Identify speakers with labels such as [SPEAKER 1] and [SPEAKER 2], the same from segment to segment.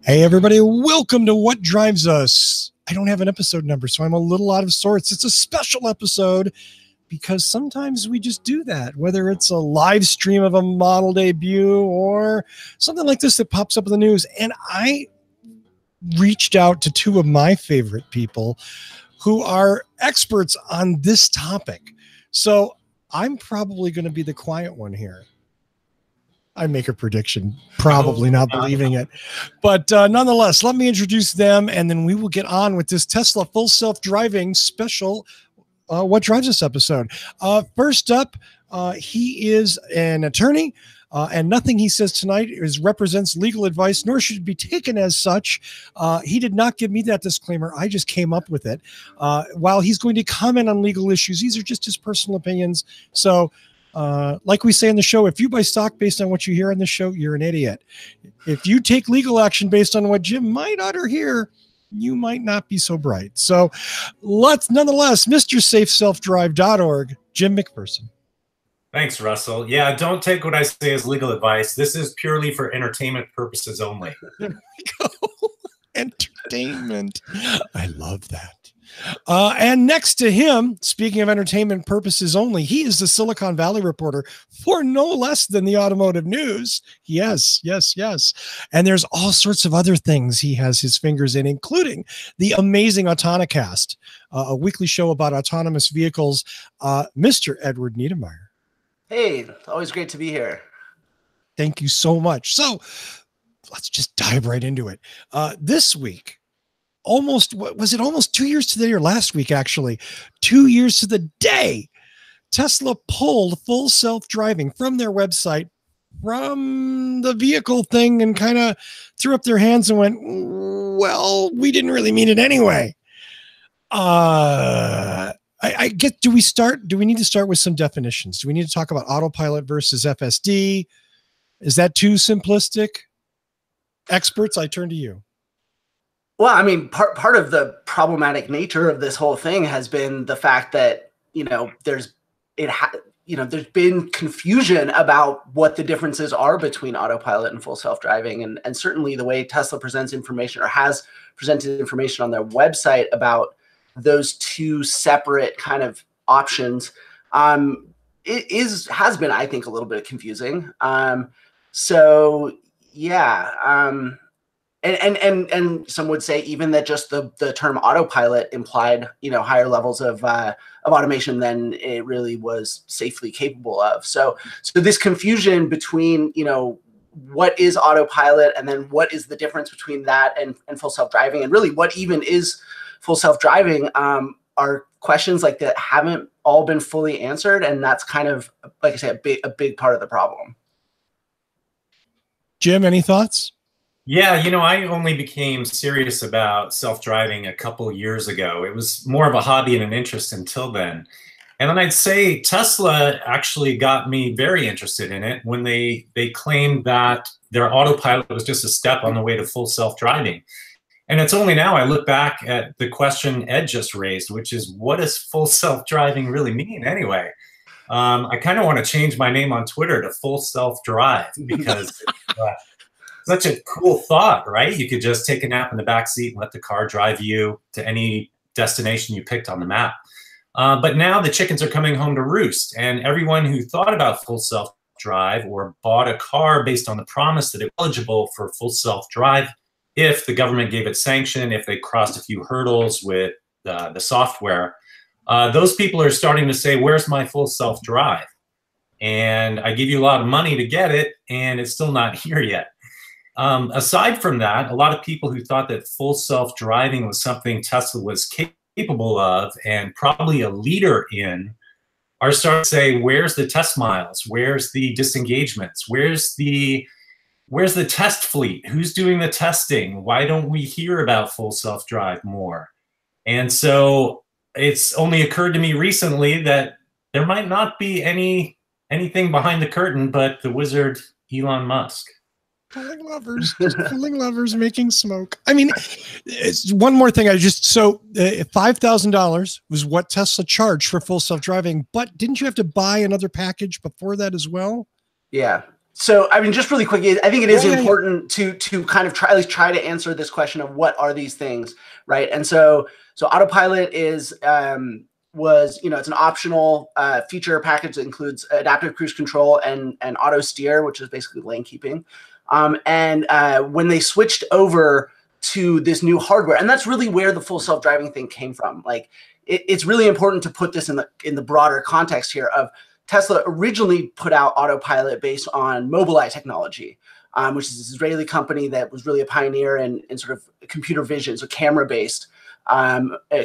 [SPEAKER 1] Hey, everybody. Welcome to What Drives Us. I don't have an episode number, so I'm a little out of sorts. It's a special episode because sometimes we just do that, whether it's a live stream of a model debut or something like this that pops up in the news. And I reached out to two of my favorite people who are experts on this topic. So I'm probably going to be the quiet one here. I make a prediction, probably not believing it. But nonetheless, let me introduce them, and then we will get on with this Tesla full self-driving special What Drives Us episode. First up, he is an attorney, and nothing he says tonight represents legal advice, nor should it be taken as such. He did not give me that disclaimer. I just came up with it. While he's going to comment on legal issues, these are just his personal opinions. So, like we say in the show, if you buy stock based on what you hear on the show, you're an idiot. If you take legal action based on what Jim might utter here, you might not be so bright. So let's nonetheless, MrSafeSelfDrive.org, Jim McPherson.
[SPEAKER 2] Thanks, Russell. Yeah, don't take what I say as legal advice. This is purely for entertainment purposes only.
[SPEAKER 1] There we go. Entertainment. I love that. And next to him, speaking of entertainment purposes only, he is the Silicon Valley reporter for no less than the automotive news. Yes. And there's all sorts of other things he has his fingers in, including the amazing Autonicast, a weekly show about autonomous vehicles. Mr. Edward Niedermeyer.
[SPEAKER 3] Hey, always great to be here.
[SPEAKER 1] Thank you so much. So let's just dive right into it. This week, almost 2 years to the day, or last week, actually, 2 years to the day, Tesla pulled full self-driving from their website, from the vehicle thing, and kind of threw up their hands and went, well, we didn't really mean it anyway. I get, do we need to start with some definitions? Do we need to talk about Autopilot versus FSD? Is that too simplistic? Experts, I turn to you.
[SPEAKER 3] Well, I mean, part of the problematic nature of this whole thing has been the fact that, there's been confusion about what the differences are between Autopilot and full self-driving. And certainly the way Tesla presents information, or has presented information on their website about those two separate kind of options, has been, I think, a little bit confusing. So yeah. And some would say even that just the term autopilot implied, higher levels of automation than it really was safely capable of. So this confusion between, what is autopilot, and then what is the difference between that and full self-driving, and really what even is full self-driving, are questions like that haven't all been fully answered. And that's kind of, like I say, a big part of the problem.
[SPEAKER 1] Jim, any thoughts?
[SPEAKER 2] Yeah, I only became serious about self-driving a couple years ago. It was more of a hobby and an interest until then. And then I'd say Tesla actually got me very interested in it when they claimed that their autopilot was just a step on the way to full self-driving. And it's only now I look back at the question Ed just raised, which is, what does full self-driving really mean anyway? I kind of want to change my name on Twitter to Full Self-Drive, because such a cool thought, right? You could just take a nap in the back seat and let the car drive you to any destination you picked on the map. But now the chickens are coming home to roost, and everyone who thought about full self-drive or bought a car based on the promise that it was eligible for full self-drive if the government gave it sanction, if they crossed a few hurdles with the software, those people are starting to say, where's my full self-drive? And I give you a lot of money to get it, and it's still not here yet. Aside from that, a lot of people who thought that full self-driving was something Tesla was capable of and probably a leader in are starting to say, where's the test miles? Where's the disengagements? Where's the test fleet? Who's doing the testing? Why don't we hear about full self-drive more? And so it's only occurred to me recently that there might not be anything behind the curtain but the wizard Elon Musk.
[SPEAKER 1] Pulling levers, just pulling levers, making smoke. I mean, it's one more thing. $5,000 was what Tesla charged for full self-driving, but didn't you have to buy another package before that as well?
[SPEAKER 3] Yeah. So, I mean, just really quick, I think it is important to kind of at least try to answer this question of what are these things, right? And so Autopilot is it's an optional feature package that includes adaptive cruise control and auto steer, which is basically lane keeping. When they switched over to this new hardware, and that's really where the full self-driving thing came from. Like, it's really important to put this in the broader context here of Tesla originally put out Autopilot based on Mobileye technology, which is this Israeli company that was really a pioneer in sort of computer vision, so camera-based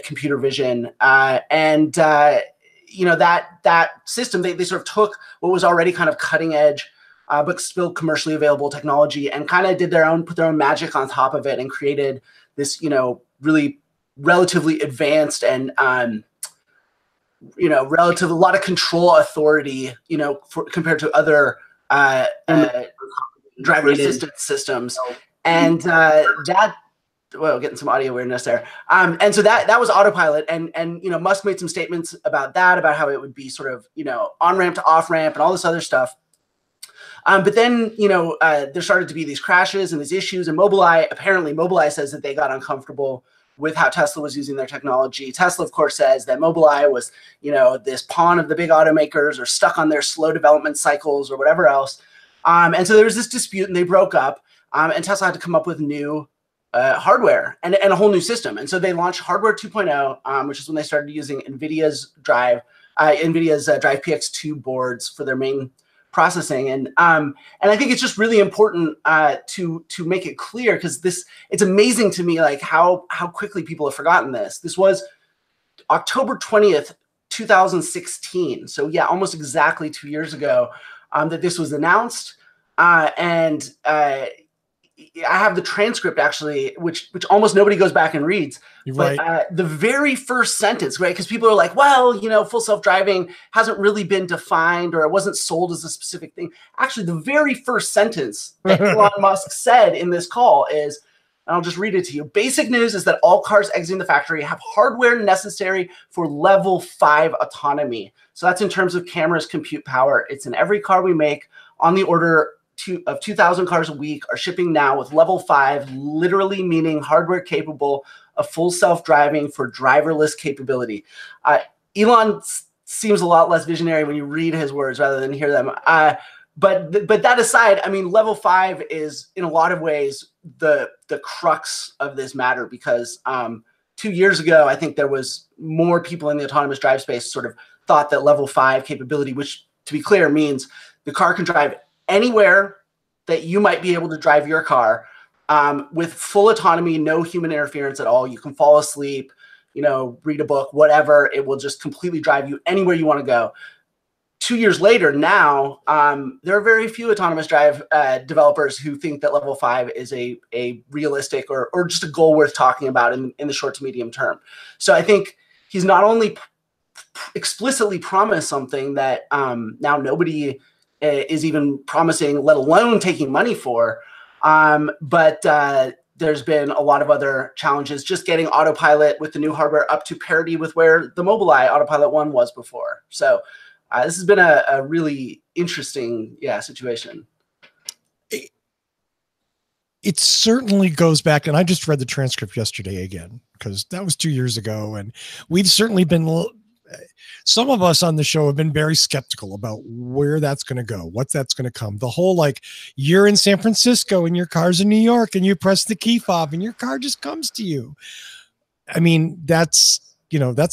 [SPEAKER 3] computer vision. That system, they sort of took what was already kind of cutting edge, but still commercially available technology, and kind of put their own magic on top of it and created this, really relatively advanced and a lot of control authority, compared to other driver assistance systems. And getting some audio weirdness there. And so that was Autopilot. And Musk made some statements about that, about how it would be sort of, on-ramp to off-ramp and all this other stuff. But then, there started to be these crashes and these issues. And Mobileye says that they got uncomfortable with how Tesla was using their technology. Tesla, of course, says that Mobileye was, this pawn of the big automakers, or stuck on their slow development cycles or whatever else. And so there was this dispute, and they broke up. And Tesla had to come up with new hardware and a whole new system. And so they launched Hardware 2.0, which is when they started using NVIDIA's Drive PX2 boards for their main processing. And I think it's just really important to make it clear, because it's amazing to me, like how quickly people have forgotten this. This was October 20th, 2016. So yeah, almost exactly 2 years ago that this was announced. I have the transcript, actually, which almost nobody goes back and reads.
[SPEAKER 1] Right.
[SPEAKER 3] But the very first sentence, right? Because people are like, well, full self-driving hasn't really been defined, or it wasn't sold as a specific thing. Actually, the very first sentence that Elon Musk said in this call is, and I'll just read it to you. Basic news is that all cars exiting the factory have hardware necessary for level 5 autonomy. So that's in terms of cameras, compute power. It's in every car we make, on the order of 2,000 cars a week are shipping now with level 5, literally meaning hardware capable of full self-driving for driverless capability. Elon seems a lot less visionary when you read his words rather than hear them. But that aside, I mean, level 5 is in a lot of ways the crux of this matter, because 2 years ago, I think there was more people in the autonomous drive space sort of thought that level 5 capability, which, to be clear, means the car can drive anywhere that you might be able to drive your car, with full autonomy, no human interference at all. You can fall asleep, read a book, whatever. It will just completely drive you anywhere you want to go. 2 years later, now, there are very few autonomous drive developers who think that level 5 is a realistic or just a goal worth talking about in the short to medium term. So I think he's not only explicitly promised something that now nobody is even promising, let alone taking money for. But there's been a lot of other challenges, just getting Autopilot with the new hardware up to parity with where the Mobileye Autopilot 1 was before. So this has been a really interesting, situation.
[SPEAKER 1] It certainly goes back, and I just read the transcript yesterday again, because that was 2 years ago. And we've certainly been, some of us on the show have been very skeptical about where that's going to go, what that's going to come. The whole, like, you're in San Francisco and your car's in New York and you press the key fob and your car just comes to you. I mean, that's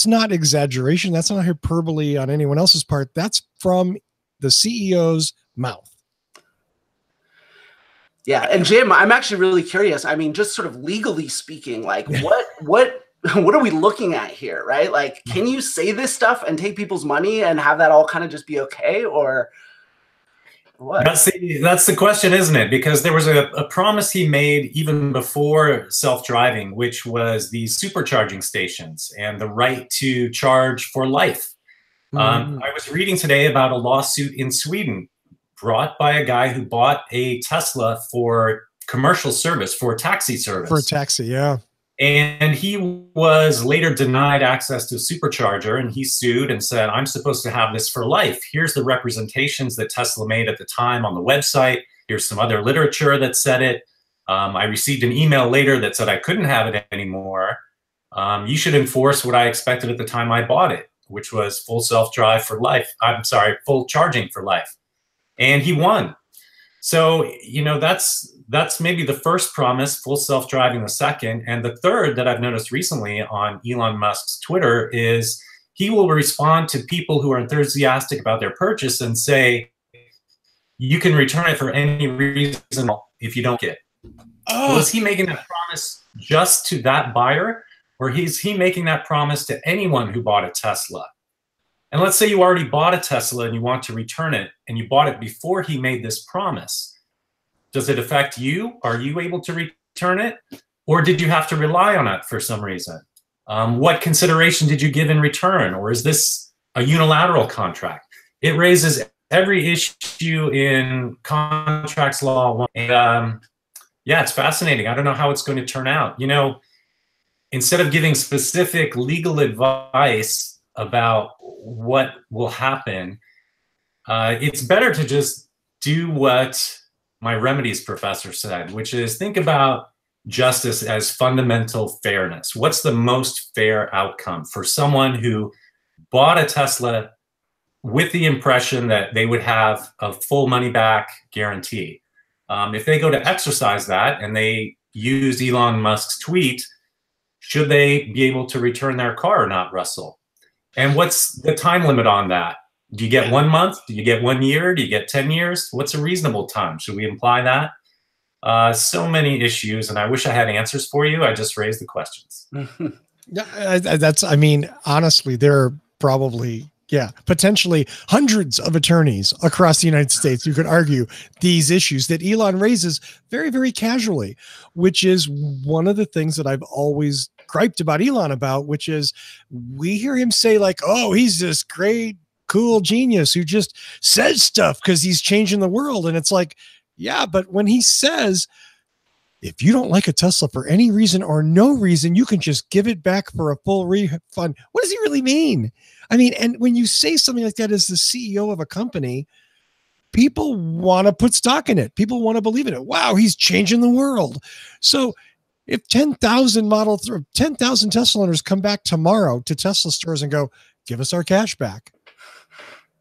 [SPEAKER 1] not exaggeration. That's not hyperbole on anyone else's part. That's from the CEO's mouth.
[SPEAKER 3] Yeah. And Jim, I'm actually really curious. I mean, just sort of legally speaking, like what are we looking at here, right? Like, can you say this stuff and take people's money and have that all kind of just be okay, or what?
[SPEAKER 2] That's the question, isn't it? Because there was a promise he made even before self-driving, which was these supercharging stations and the right to charge for life. I was reading today about a lawsuit in Sweden brought by a guy who bought a Tesla for commercial service, for taxi service.
[SPEAKER 1] For a taxi, yeah.
[SPEAKER 2] And he was later denied access to a supercharger, and he sued and said, I'm supposed to have this for life. Here's the representations that Tesla made at the time on the website. Here's some other literature that said it. I received an email later that said I couldn't have it anymore. You should enforce what I expected at the time I bought it, which was full self-drive for life. I'm sorry, full charging for life. And he won. So, you know, that's maybe the first promise, full self-driving the second. And the third that I've noticed recently on Elon Musk's Twitter is he will respond to people who are enthusiastic about their purchase and say, you can return it for any reason if you don't get it. Oh. Well, is he making that promise just to that buyer, or is he making that promise to anyone who bought a Tesla? And let's say you already bought a Tesla and you want to return it, and you bought it before he made this promise. Does it affect you? Are you able to return it? Or did you have to rely on it for some reason? What consideration did you give in return? Or is this a unilateral contract? It raises every issue in contracts law. And yeah, it's fascinating. I don't know how it's going to turn out. You know, instead of giving specific legal advice about what will happen, it's better to just do what my remedies professor said, which is think about justice as fundamental fairness. What's the most fair outcome for someone who bought a Tesla with the impression that they would have a full money back guarantee? If they go to exercise that and they use Elon Musk's tweet, should they be able to return their car or not, Russell? And what's the time limit on that? Do you get 1 month? Do you get 1 year? Do you get 10 years? What's a reasonable time? Should we imply that? So many issues, and I wish I had answers for you. I just raised the questions.
[SPEAKER 1] Yeah, I mean, honestly, there are probably, potentially hundreds of attorneys across the United States who could argue these issues that Elon raises very, very casually, which is one of the things that I've always griped about Elon about, which is we hear him say like, oh, he's this great, cool genius who just says stuff because he's changing the world. And it's like, yeah, but when he says, if you don't like a Tesla for any reason or no reason, you can just give it back for a full refund. What does he really mean? I mean, and when you say something like that as the CEO of a company, people want to put stock in it. People want to believe in it. Wow, he's changing the world. So if 10,000 Tesla owners come back tomorrow to Tesla stores and go, give us our cash back,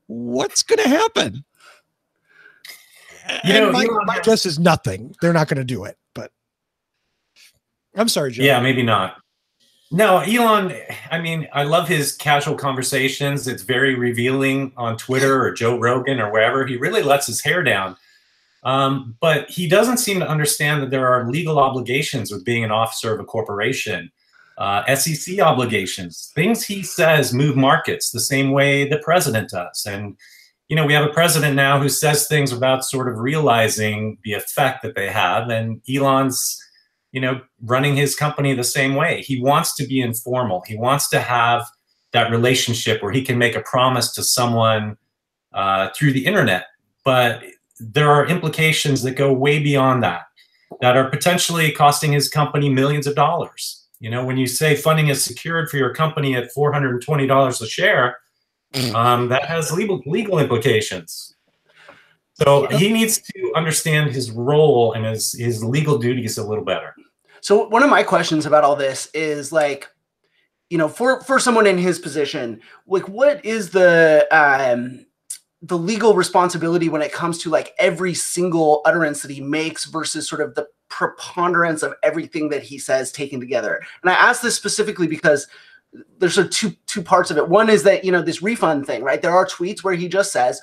[SPEAKER 1] what's going to happen? You know, my guess is nothing. They're not going to do it, but I'm sorry, Joe.
[SPEAKER 2] Yeah, maybe not. No, Elon, I mean, I love his casual conversations. It's very revealing on Twitter or Joe Rogan or wherever. He really lets his hair down. But he doesn't seem to understand that there are legal obligations with being an officer of a corporation, SEC obligations, things he says move markets the same way the president does. And, you know, we have a president now who says things without sort of realizing the effect that they have. And Elon's, you know, running his company the same way. He wants to be informal. He wants to have that relationship where he can make a promise to someone through the internet. But there are implications that go way beyond that, that are potentially costing his company millions of dollars. You know, when you say funding is secured for your company at $420 a share, that has legal implications. So he needs to understand his role and his legal duties a little better.
[SPEAKER 3] So one of my questions about all this is like, you know, for someone in his position, like what is the legal responsibility when it comes to like every single utterance that he makes versus sort of the preponderance of everything that he says taken together? And I ask this specifically because there's sort of two parts of it. One is that, you know, this refund thing, right? There are tweets where he just says,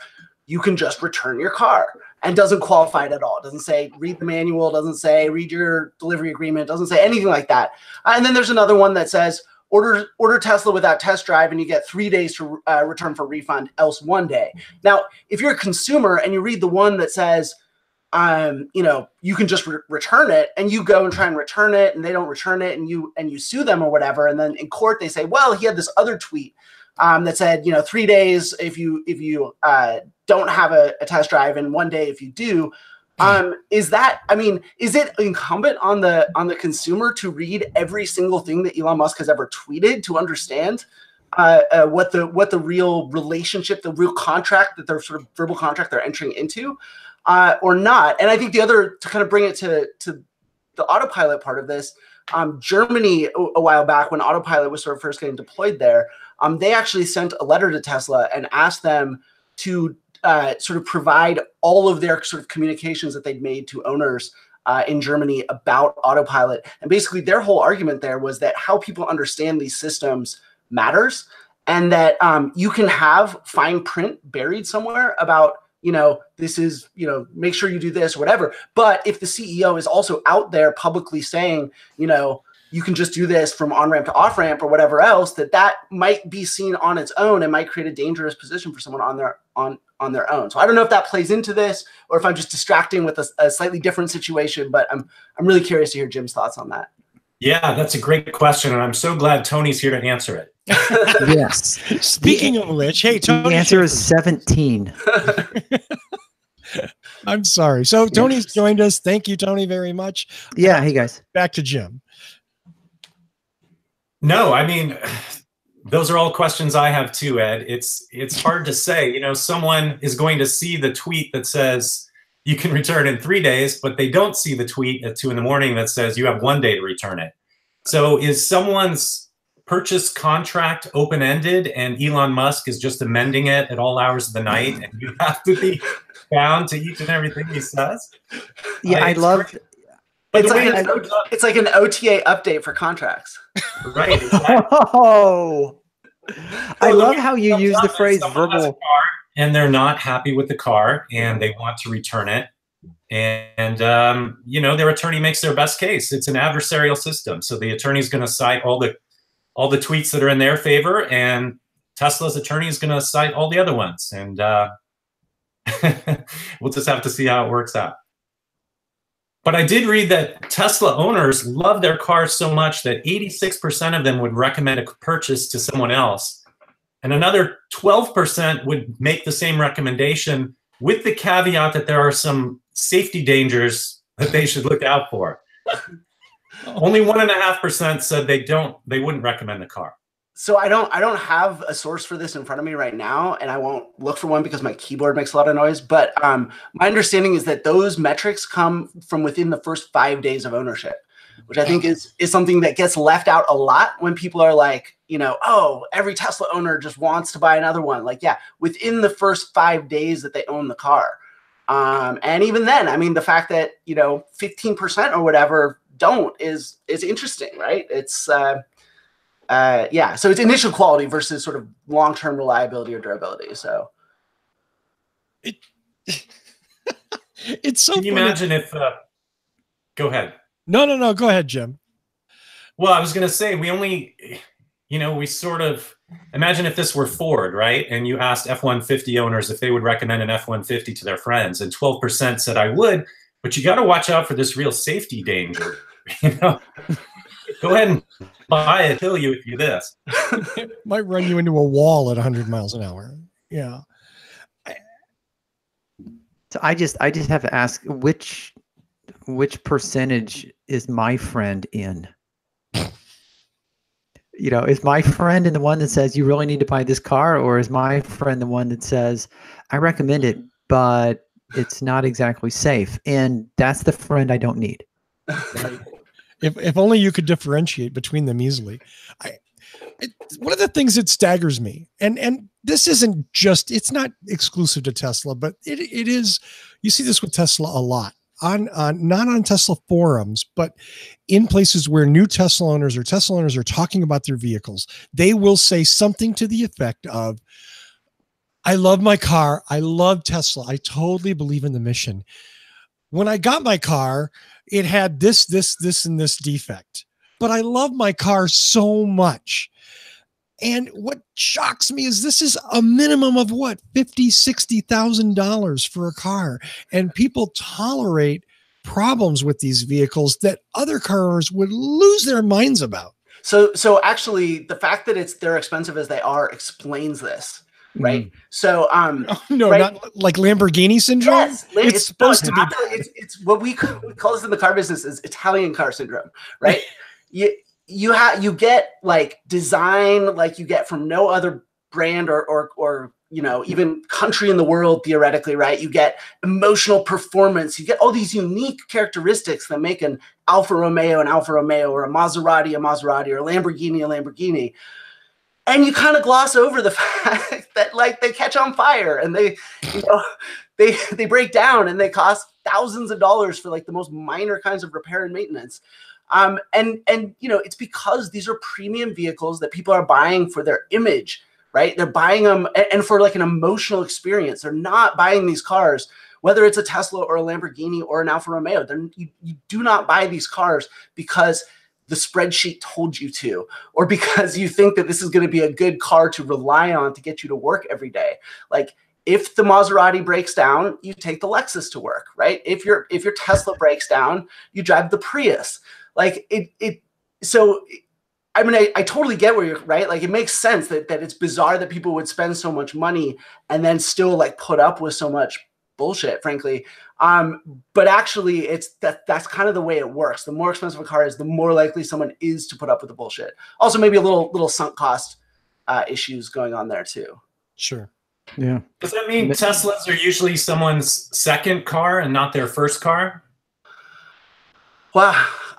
[SPEAKER 3] you can just return your car and doesn't qualify it at all. Doesn't say, read the manual, doesn't say, read your delivery agreement, doesn't say anything like that. And then there's another one that says, order Tesla without test drive and you get 3 days to return for refund, else 1 day. Now, if you're a consumer and you read the one that says, you know, you can just return it, and you go and try and return it and they don't return it, and you sue them or whatever. And then in court, they say, well, he had this other tweet that said, you know, 3 days if you don't have a test drive, and 1 day if you do. Is that, I mean, is it incumbent on the consumer to read every single thing that Elon Musk has ever tweeted to understand what the real relationship, the real contract, that their sort of verbal contract they're entering into, or not? And I think the other, to kind of bring it to the autopilot part of this, Germany a while back, when autopilot was sort of first getting deployed there, they actually sent a letter to Tesla and asked them to sort of provide all of their sort of communications that they'd made to owners in Germany about autopilot. And basically their whole argument there was that how people understand these systems matters, and that you can have fine print buried somewhere about, this is, make sure you do this or whatever. But if the CEO is also out there publicly saying, you can just do this from on-ramp to off-ramp or whatever else, that might be seen on its own and might create a dangerous position for someone on their own. So I don't know if that plays into this or if I'm just distracting with a slightly different situation, but I'm really curious to hear Jim's thoughts on that.
[SPEAKER 2] Yeah, that's a great question, and I'm so glad Tony's here to answer it.
[SPEAKER 4] Yes.
[SPEAKER 1] Speaking of which, hey, Tony.
[SPEAKER 4] The answer is 17.
[SPEAKER 1] I'm sorry. So Tony's joined us. Thank you, Tony, very much.
[SPEAKER 4] Yeah. Hey, guys.
[SPEAKER 1] Back to Jim.
[SPEAKER 2] No, I mean, those are all questions I have too, Ed. It's hard to say. Someone is going to see the tweet that says you can return in 3 days, but they don't see the tweet at 2 in the morning that says you have 1 day to return it. So is someone's purchase contract open-ended and Elon Musk is just amending it at all hours of the night and you have to be bound to each and everything he says?
[SPEAKER 4] Yeah, I love...
[SPEAKER 3] It's like an OTA update for contracts.
[SPEAKER 2] Right. Exactly.
[SPEAKER 4] Oh, I love how you use the phrase verbal.
[SPEAKER 2] And they're not happy with the car and they want to return it. And their attorney makes their best case. It's an adversarial system. So the attorney's going to cite all the tweets that are in their favor, and Tesla's attorney is going to cite all the other ones. And we'll just have to see how it works out. But I did read that Tesla owners love their cars so much that 86% of them would recommend a purchase to someone else. And another 12% would make the same recommendation, with the caveat that there are some safety dangers that they should look out for. Only 1.5% said they wouldn't recommend the car.
[SPEAKER 3] So I don't have a source for this in front of me right now, and I won't look for one because my keyboard makes a lot of noise. But my understanding is that those metrics come from within the first 5 days of ownership, which I think is something that gets left out a lot when people are like, oh, every Tesla owner just wants to buy another one. Like, yeah, within the first 5 days that they own the car. And even then, I mean, the fact that, 15% or whatever don't is interesting, right? It's, yeah, so it's initial quality versus sort of long-term reliability or durability. So
[SPEAKER 1] it's so
[SPEAKER 2] Can you imagine if, go ahead.
[SPEAKER 1] No, go ahead, Jim.
[SPEAKER 2] Well, I was going to say, we sort of imagine if this were Ford, right? And you asked F-150 owners if they would recommend an F-150 to their friends, and 12% said I would, but you got to watch out for this real safety danger. Go ahead and buy it, kill you if you do this.
[SPEAKER 1] It might run you into a wall at 100 miles an hour. Yeah.
[SPEAKER 4] So I just have to ask, which percentage is my friend in? Is my friend in the one that says you really need to buy this car, or is my friend the one that says I recommend it, but it's not exactly safe, and that's the friend I don't need?
[SPEAKER 1] If only you could differentiate between them easily. One of the things that staggers me, and this isn't just, it's not exclusive to Tesla, but it is, you see this with Tesla a lot. Not on Tesla forums, but in places where new Tesla owners are talking about their vehicles, they will say something to the effect of, I love my car. I love Tesla. I totally believe in the mission. When I got my car, it had this, and this defect, but I love my car so much. And what shocks me is this is a minimum of what, $50,000, $60,000 for a car. And people tolerate problems with these vehicles that other car owners would lose their minds about.
[SPEAKER 3] So actually the fact that they're expensive as they are explains this. right? So
[SPEAKER 1] no,
[SPEAKER 3] right?
[SPEAKER 1] not like Lamborghini syndrome.
[SPEAKER 3] Yes,
[SPEAKER 1] it's supposed to be bad.
[SPEAKER 3] It's what we call this in the car business is Italian car syndrome, right? you get like design like you get from no other brand or you know, even country in the world, theoretically, right? You get emotional performance. You get all these unique characteristics that make an Alfa Romeo an Alfa Romeo, or a Maserati, or a Lamborghini. And you kind of gloss over the fact that like they catch on fire and they, you know, they break down and they cost thousands of dollars for like the most minor kinds of repair and maintenance. And you know, it's because these are premium vehicles that people are buying for their image. Right? They're buying them and for like an emotional experience. They're not buying these cars, whether it's a Tesla or a Lamborghini or an Alfa Romeo. You do not buy these cars because the spreadsheet told you to, or because you think that this is going to be a good car to rely on to get you to work every day. Like if the Maserati breaks down, you take the Lexus to work, right? If your Tesla breaks down, you drive the Prius. Like so I mean, I totally get where you're right. Like it makes sense that it's bizarre that people would spend so much money and then still like put up with so much bullshit, frankly. But actually that's kind of the way it works. The more expensive a car is, the more likely someone is to put up with the bullshit. Also, maybe a little sunk cost issues going on there too.
[SPEAKER 1] Sure.
[SPEAKER 4] Yeah.
[SPEAKER 2] Does that mean Teslas are usually someone's second car and not their first car?
[SPEAKER 3] Well,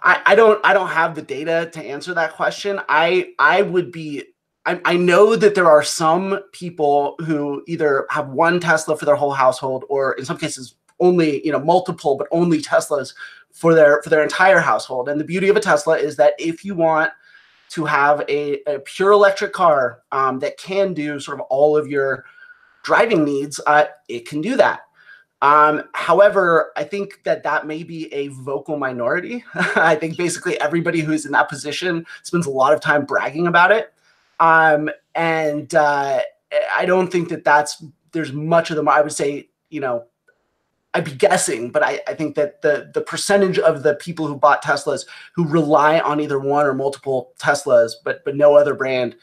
[SPEAKER 3] I don't have the data to answer that question. I know that there are some people who either have one Tesla for their whole household, or in some cases only, you know, multiple, but only Teslas for their entire household. And the beauty of a Tesla is that if you want to have a pure electric car that can do sort of all of your driving needs, it can do that. However, I think that may be a vocal minority. I think basically everybody who's in that position spends a lot of time bragging about it. And I don't think there's much of them. I would say, you know, I'd be guessing, but I think that the percentage of the people who bought Teslas who rely on either one or multiple Teslas, but no other brand,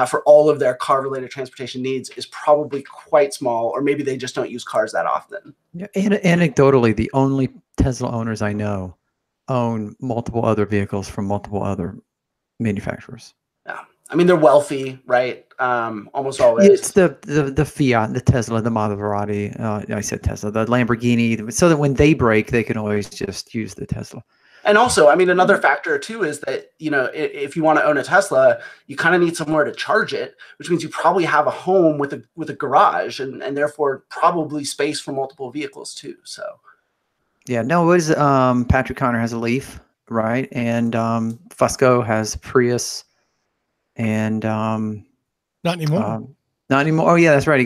[SPEAKER 3] for all of their car-related transportation needs is probably quite small, or maybe they just don't use cars that often.
[SPEAKER 4] Yeah, anecdotally, the only Tesla owners I know own multiple other vehicles from multiple other manufacturers.
[SPEAKER 3] Yeah, I mean they're wealthy, right? Almost always.
[SPEAKER 4] It's the Fiat, the Tesla, the Maserati. I said Tesla, the Lamborghini, so that when they break, they can always just use the Tesla.
[SPEAKER 3] And also, I mean, another factor too is that, you know, if you want to own a Tesla, you kind of need somewhere to charge it, which means you probably have a home with a garage and therefore probably space for multiple vehicles too. So,
[SPEAKER 4] yeah, no, it was Patrick Connor has a Leaf, right? And Fusco has Prius, and
[SPEAKER 1] not anymore.
[SPEAKER 4] Not anymore. Oh yeah, that's right. He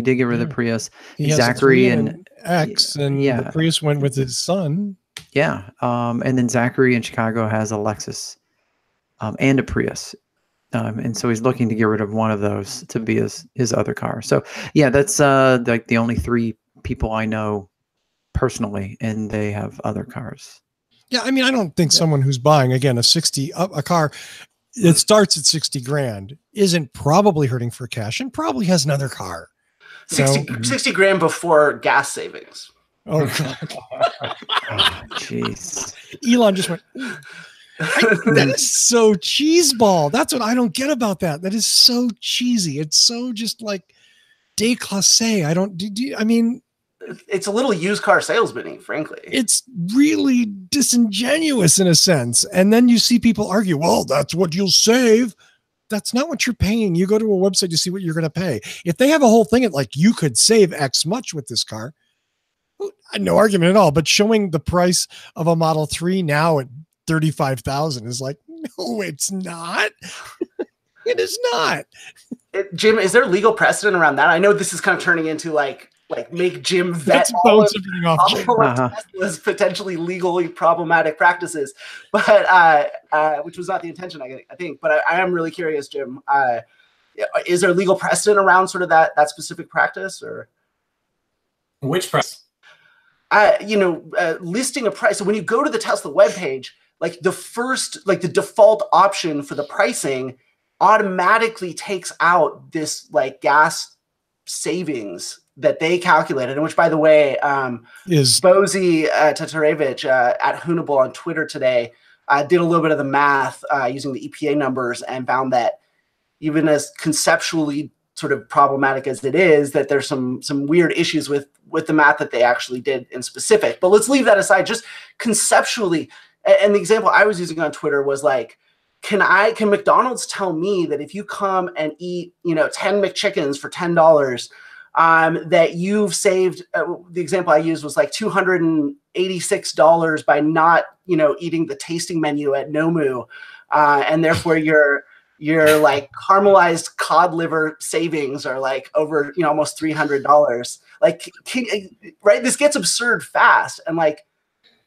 [SPEAKER 4] did get rid of the Prius.
[SPEAKER 1] He
[SPEAKER 4] Zachary
[SPEAKER 1] has an X, and the Prius went with his son.
[SPEAKER 4] Yeah. And then Zachary in Chicago has a Lexus and a Prius. And so he's looking to get rid of one of those to be his other car. So yeah, that's like the only three people I know personally, and they have other cars.
[SPEAKER 1] Yeah. I mean, I don't think someone who's buying, again, a car that starts at 60 grand isn't probably hurting for cash and probably has another car.
[SPEAKER 3] 60 grand before gas savings.
[SPEAKER 1] Oh, God.
[SPEAKER 4] Jeez.
[SPEAKER 1] Elon just went, that is so cheeseball. That's what I don't get about that. That is so cheesy. It's so just like déclassé. I mean,
[SPEAKER 3] it's a little used car salesman-y, frankly.
[SPEAKER 1] It's really disingenuous in a sense. And then you see people argue, well, that's what you'll save. That's not what you're paying. You go to a website to see what you're going to pay. If they have a whole thing at like, you could save X much with this car, no argument at all. But showing the price of a Model 3 now at $35,000 is like, no, it's not. It is not.
[SPEAKER 3] Jim, is there legal precedent around that? I know this is kind of turning into like make Jim vet all of Tesla's potentially legally problematic practices, but which was not the intention, I think. But I am really curious, Jim. Is there legal precedent around sort of that specific practice, or
[SPEAKER 2] which price?
[SPEAKER 3] Listing a price. So when you go to the Tesla webpage, like the default option for the pricing automatically takes out this like gas savings that they calculated, and which, by the way,
[SPEAKER 1] Is
[SPEAKER 3] Bozy Tatarevich at Hoonable on Twitter today did a little bit of the math using the EPA numbers and found that even as conceptually sort of problematic as it is, that there's some weird issues with the math that they actually did in specific. But let's leave that aside. Just conceptually, and the example I was using on Twitter was like, can McDonald's tell me that if you come and eat, 10 McChickens for $10, that you've saved, the example I used was like $286 by not, eating the tasting menu at Nomu. And therefore your like caramelized cod liver savings are like over, almost $300. Like, right? This gets absurd fast. And like,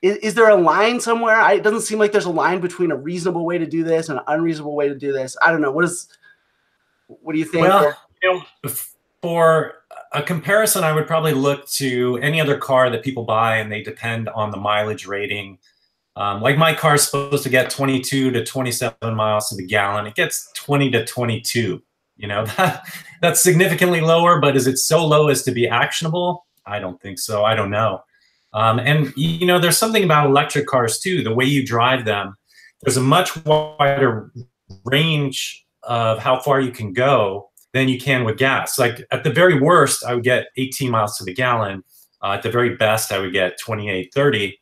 [SPEAKER 3] is there a line somewhere? It doesn't seem like there's a line between a reasonable way to do this and an unreasonable way to do this. I don't know. What do you think?
[SPEAKER 2] Well, for a comparison, I would probably look to any other car that people buy and they depend on the mileage rating. Like my car is supposed to get 22 to 27 miles to the gallon. It gets 20 to 22. That's significantly lower, but is it so low as to be actionable? I don't think so. I don't know. And there's something about electric cars too, the way you drive them. There's a much wider range of how far you can go than you can with gas. Like at the very worst, I would get 18 miles to the gallon. At the very best, I would get 28, 30.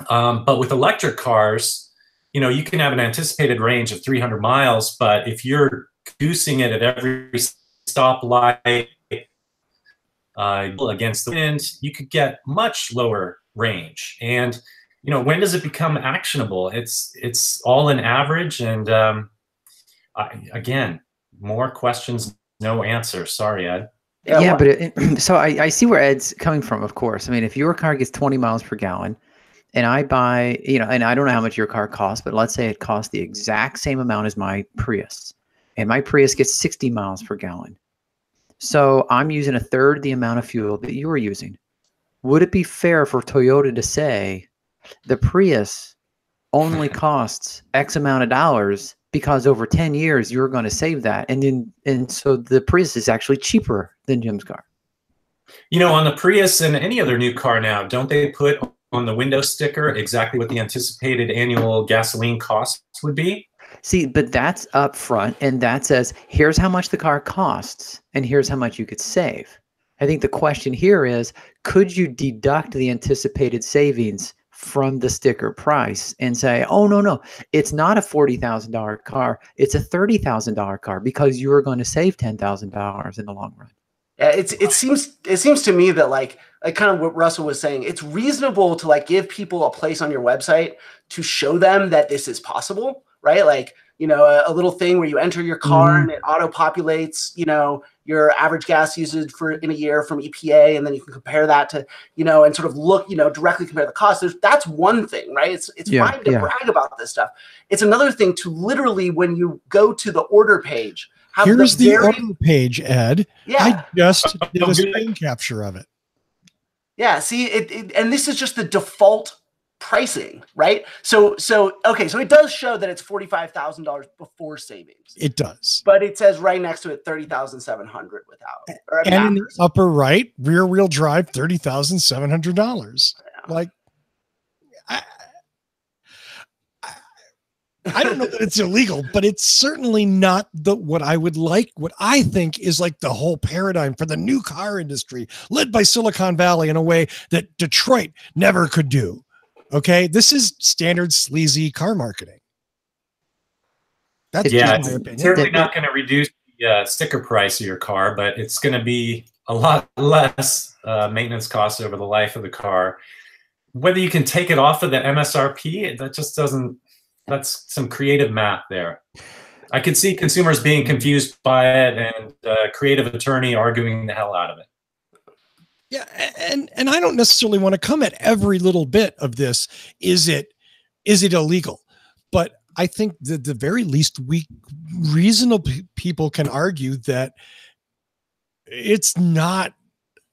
[SPEAKER 2] But with electric cars, you can have an anticipated range of 300 miles, but if you're goosing it at every stoplight against the wind, you could get much lower range. And, when does it become actionable? It's all an average. And again, more questions, no answer. Sorry, Ed.
[SPEAKER 4] Yeah, but so I see where Ed's coming from, of course. I mean, if your car gets 20 miles per gallon, and I buy, and I don't know how much your car costs, but let's say it costs the exact same amount as my Prius, and my Prius gets 60 miles per gallon. So I'm using a third the amount of fuel that you are using. Would it be fair for Toyota to say the Prius only costs X amount of dollars because over 10 years you're going to save that, and so the Prius is actually cheaper than Jim's car?
[SPEAKER 2] On the Prius and any other new car now, don't they put on the window sticker exactly what the anticipated annual gasoline cost would be?
[SPEAKER 4] See, but that's up front, and that says, here's how much the car costs, and here's how much you could save. I think the question here is, could you deduct the anticipated savings from the sticker price and say, oh, no, it's not a $40,000 car, it's a $30,000 car because you are going to save $10,000 in the long run?
[SPEAKER 3] Yeah, it seems to me that like kind of what Russell was saying, it's reasonable to like give people a place on your website to show them that this is possible, right? Like, a little thing where you enter your car and it auto-populates, your average gas usage in a year from EPA, and then you can compare that to, and sort of look, directly compare the cost. That's one thing, right? It's fine to brag about this stuff. It's another thing to literally, when you go to the order page,
[SPEAKER 1] here's the order page, Ed.
[SPEAKER 3] Yeah.
[SPEAKER 1] I just did a screen capture of it.
[SPEAKER 3] Yeah, see, and this is just the default pricing, right? So okay, so it does show that it's $45,000 before savings.
[SPEAKER 1] It does,
[SPEAKER 3] but it says right next to it $30,700 without.
[SPEAKER 1] And in the upper right, rear-wheel drive, $30,700. Yeah. Like, I don't know that it's illegal, but it's certainly not what I think is like the whole paradigm for the new car industry led by Silicon Valley in a way that Detroit never could do. Okay. This is standard sleazy car marketing. That's just my opinion.
[SPEAKER 2] It's certainly not going to reduce the sticker price of your car, but it's going to be a lot less maintenance costs over the life of the car. Whether you can take it off of the MSRP, that just doesn't. That's some creative math there. I could see consumers being confused by it and a creative attorney arguing the hell out of it.
[SPEAKER 1] Yeah, and I don't necessarily want to come at every little bit of this. Is it illegal? But I think that the very least reasonable people can argue that it's not.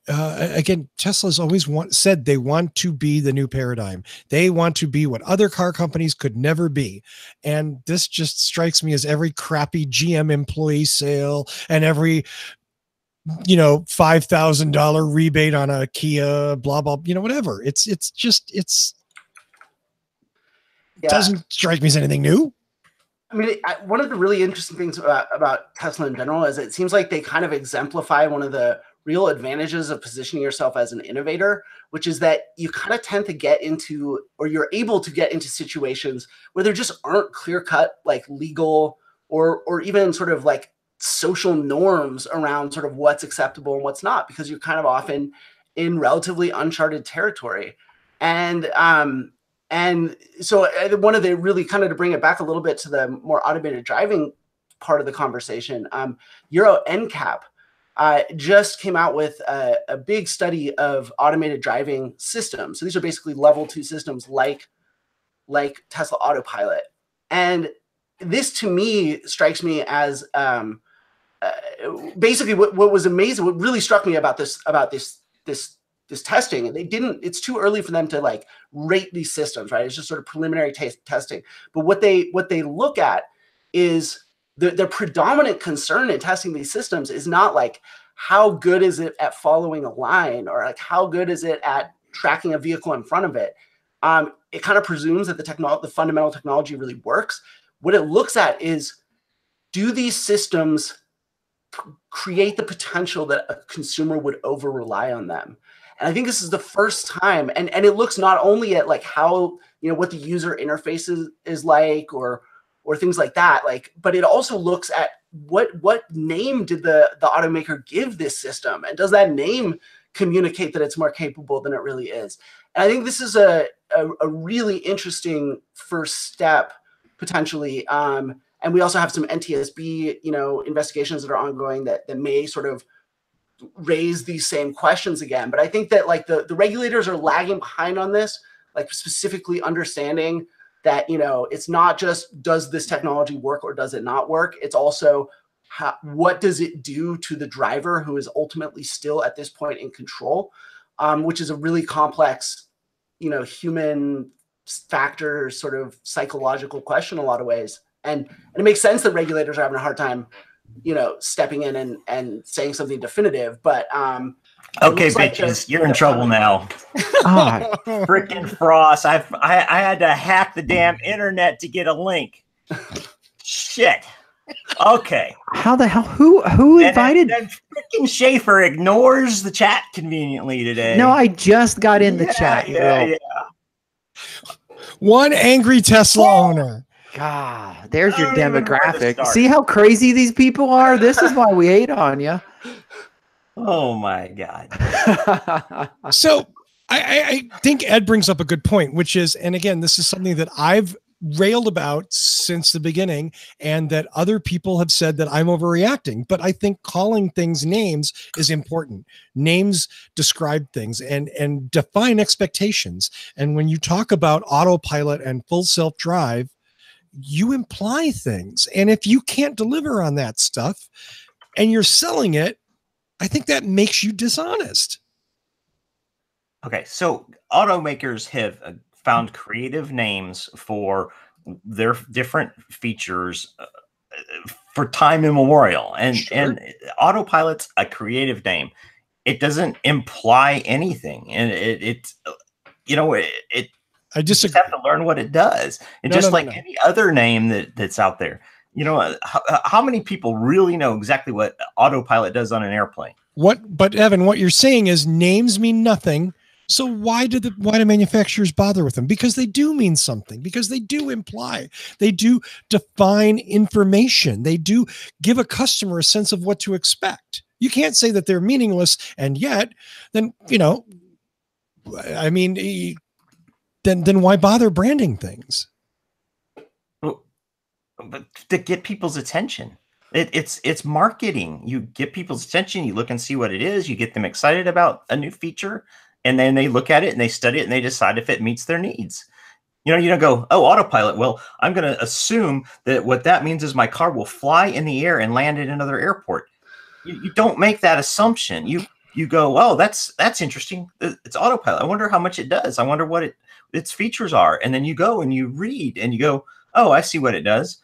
[SPEAKER 1] Again, Tesla's always said they want to be the new paradigm. They want to be what other car companies could never be. And this just strikes me as every crappy GM employee sale and every $5,000 rebate on a Kia, blah, blah, whatever. It doesn't strike me as anything new.
[SPEAKER 3] I mean, one of the really interesting things about Tesla in general is it seems like they kind of exemplify one of the real advantages of positioning yourself as an innovator, which is that you kind of tend to get into, or you're able to get into situations where there just aren't clear-cut, like legal or even sort of like social norms around sort of what's acceptable and what's not, because you're kind of often in relatively uncharted territory. And so one of the really kind of, to bring it back a little bit to the more automated driving part of the conversation, EuroEndcap just came out with a big study of automated driving systems. So these are basically level 2 systems like Tesla Autopilot. And this to me strikes me as basically what was amazing, what really struck me about this testing. And it's too early for them to like rate these systems, right? It's just sort of preliminary testing. But what they look at is the predominant concern in testing these systems is not like how good is it at following a line, or like how good is it at tracking a vehicle in front of it. It kind of presumes that the fundamental technology really works. What it looks at is, do these systems create the potential that a consumer would over rely on them? And I think this is the first time, and it looks not only at like how, what the user interface is like, or things like that, but it also looks at what name did the automaker give this system, and does that name communicate that it's more capable than it really is? And I think this is a really interesting first step potentially. And we also have some NTSB, investigations that are ongoing that may sort of raise these same questions again. But I think that like the regulators are lagging behind on this, like specifically understanding that, it's not just, does this technology work or does it not work? It's also what does it do to the driver, who is ultimately still at this point in control, which is a really complex, human factor, sort of psychological question in a lot of ways. And it makes sense that regulators are having a hard time, stepping in and saying something definitive. But
[SPEAKER 5] okay, bitches, you're in trouble now. Freaking Frost! I had to hack the damn internet to get a link. Shit. Okay.
[SPEAKER 4] How the hell? Who invited?
[SPEAKER 5] And freaking Schaefer ignores the chat conveniently today.
[SPEAKER 4] No, I just got in the chat.
[SPEAKER 5] Yeah.
[SPEAKER 1] One angry Tesla owner.
[SPEAKER 4] God, there's your demographic. See how crazy these people are? This is why we hate on you.
[SPEAKER 5] Oh my God.
[SPEAKER 1] So I think Ed brings up a good point, which is, and again, this is something that I've railed about since the beginning, and that other people have said that I'm overreacting, but I think calling things names is important. Names describe things and define expectations. And when you talk about autopilot and full self-drive, you imply things. And if you can't deliver on that stuff and you're selling it, I think that makes you dishonest.
[SPEAKER 5] Okay, so automakers have found creative names for their different features for time immemorial, and Autopilot's a creative name. It doesn't imply anything, and I just have to learn what it does. And any other name that's out there, how many people really know exactly what Autopilot does on an airplane?
[SPEAKER 1] But Evan, what you're saying is names mean nothing. So why do manufacturers bother with them? Because they do mean something, because they do imply, they do define information. They do give a customer a sense of what to expect. You can't say that they're meaningless. And yet then why bother branding things?
[SPEAKER 5] But to get people's attention. It's marketing. You get people's attention, you look and see what it is, you get them excited about a new feature, and then they look at it and they study it and they decide if it meets their needs. You don't go, oh, Autopilot. Well, I'm going to assume that what that means is my car will fly in the air and land at another airport. You don't make that assumption. You go, oh, that's interesting. It's Autopilot. I wonder how much it does. I wonder what its features are. And then you go and you read and you go, oh, I see what it does.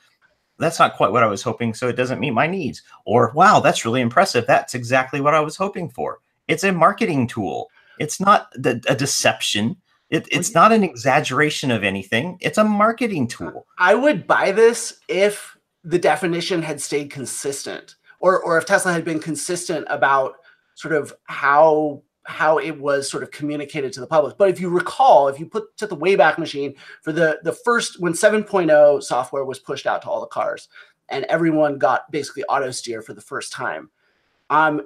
[SPEAKER 5] that's not quite what I was hoping, so it doesn't meet my needs. Or, wow, that's really impressive. That's exactly what I was hoping for. It's a marketing tool. It's not a deception. It's not an exaggeration of anything. It's a marketing tool.
[SPEAKER 3] I would buy this if the definition had stayed consistent, or if Tesla had been consistent about sort of how it was sort of communicated to the public. But if you recall, if you put to the Wayback Machine for the first, when 7.0 software was pushed out to all the cars and everyone got basically auto steer for the first time,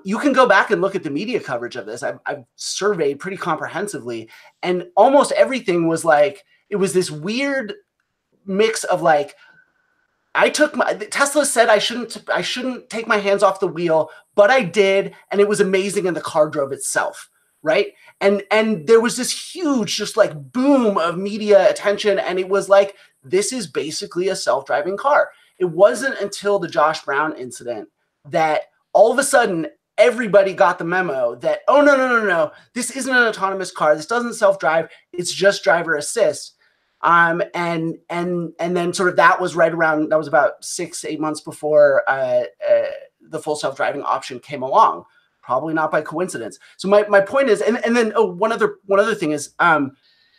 [SPEAKER 3] you can go back and look at the media coverage of this. I've surveyed pretty comprehensively, and almost everything was like, it was this weird mix of like, Tesla said I shouldn't take my hands off the wheel, but I did, and it was amazing, and the car drove itself, right? And there was this huge just like boom of media attention, and it was like, this is basically a self-driving car. It wasn't until the Josh Brown incident that all of a sudden everybody got the memo that, oh, no, this isn't an autonomous car. This doesn't self-drive. It's just driver assist. And then sort of that was about 6-8 months before the full self-driving option came along, probably not by coincidence. So my point is, and then one other thing is,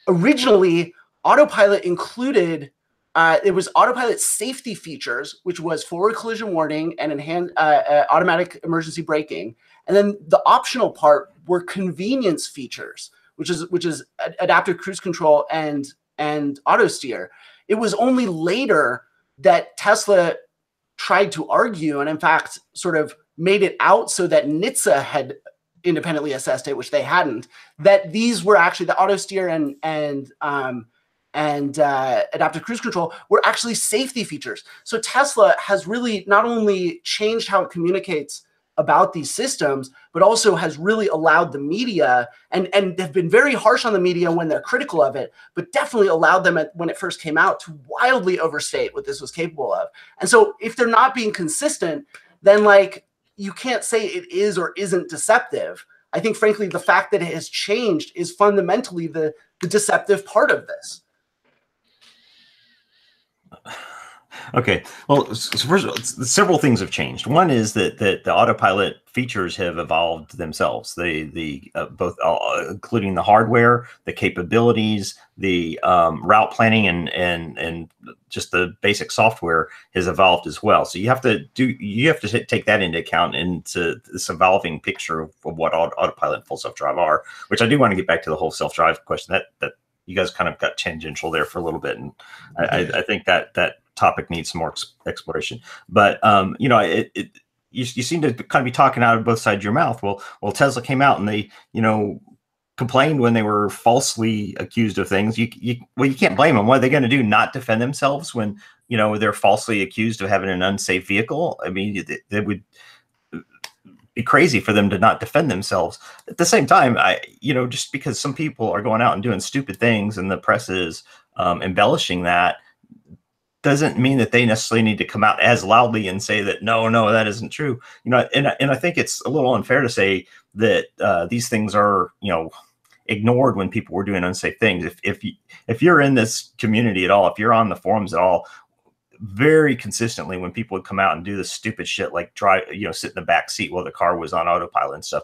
[SPEAKER 3] originally Autopilot included, it was Autopilot safety features, which was forward collision warning and enhanced automatic emergency braking. And then the optional part were convenience features, which is adaptive cruise control and auto steer. It was only later that Tesla tried to argue, and in fact sort of made it out so that NHTSA had independently assessed it, which they hadn't, that these were actually the auto steer and adaptive cruise control were actually safety features. So Tesla has really not only changed how it communicates about these systems, but also has really allowed the media, and have been very harsh on the media when they're critical of it, but definitely allowed them when it first came out to wildly overstate what this was capable of. And so if they're not being consistent, then like you can't say it is or isn't deceptive. I think frankly, the fact that it has changed is fundamentally the deceptive part of this.
[SPEAKER 5] Okay, well, so first, several things have changed. One is that the Autopilot features have evolved themselves. Both including the hardware, the capabilities, the route planning, and just the basic software has evolved as well. So you have to take that into account into this evolving picture of what Autopilot and full self-drive are. Which I do want to get back to the whole self-drive question. That you guys kind of got tangential there for a little bit, and I think that topic needs some more exploration. But you seem to kind of be talking out of both sides of your mouth. Well, Tesla came out and they complained when they were falsely accused of things. You can't blame them. What are they going to do? Not defend themselves when they're falsely accused of having an unsafe vehicle? I mean, they would be crazy for them to not defend themselves. At the same time, just because some people are going out and doing stupid things and the press is embellishing that, doesn't mean that they necessarily need to come out as loudly and say that no, that isn't true. And I think it's a little unfair to say that these things are ignored when people were doing unsafe things. If you're in this community at all, if you're on the forums at all, very consistently when people would come out and do this stupid shit like sit in the back seat while the car was on autopilot and stuff,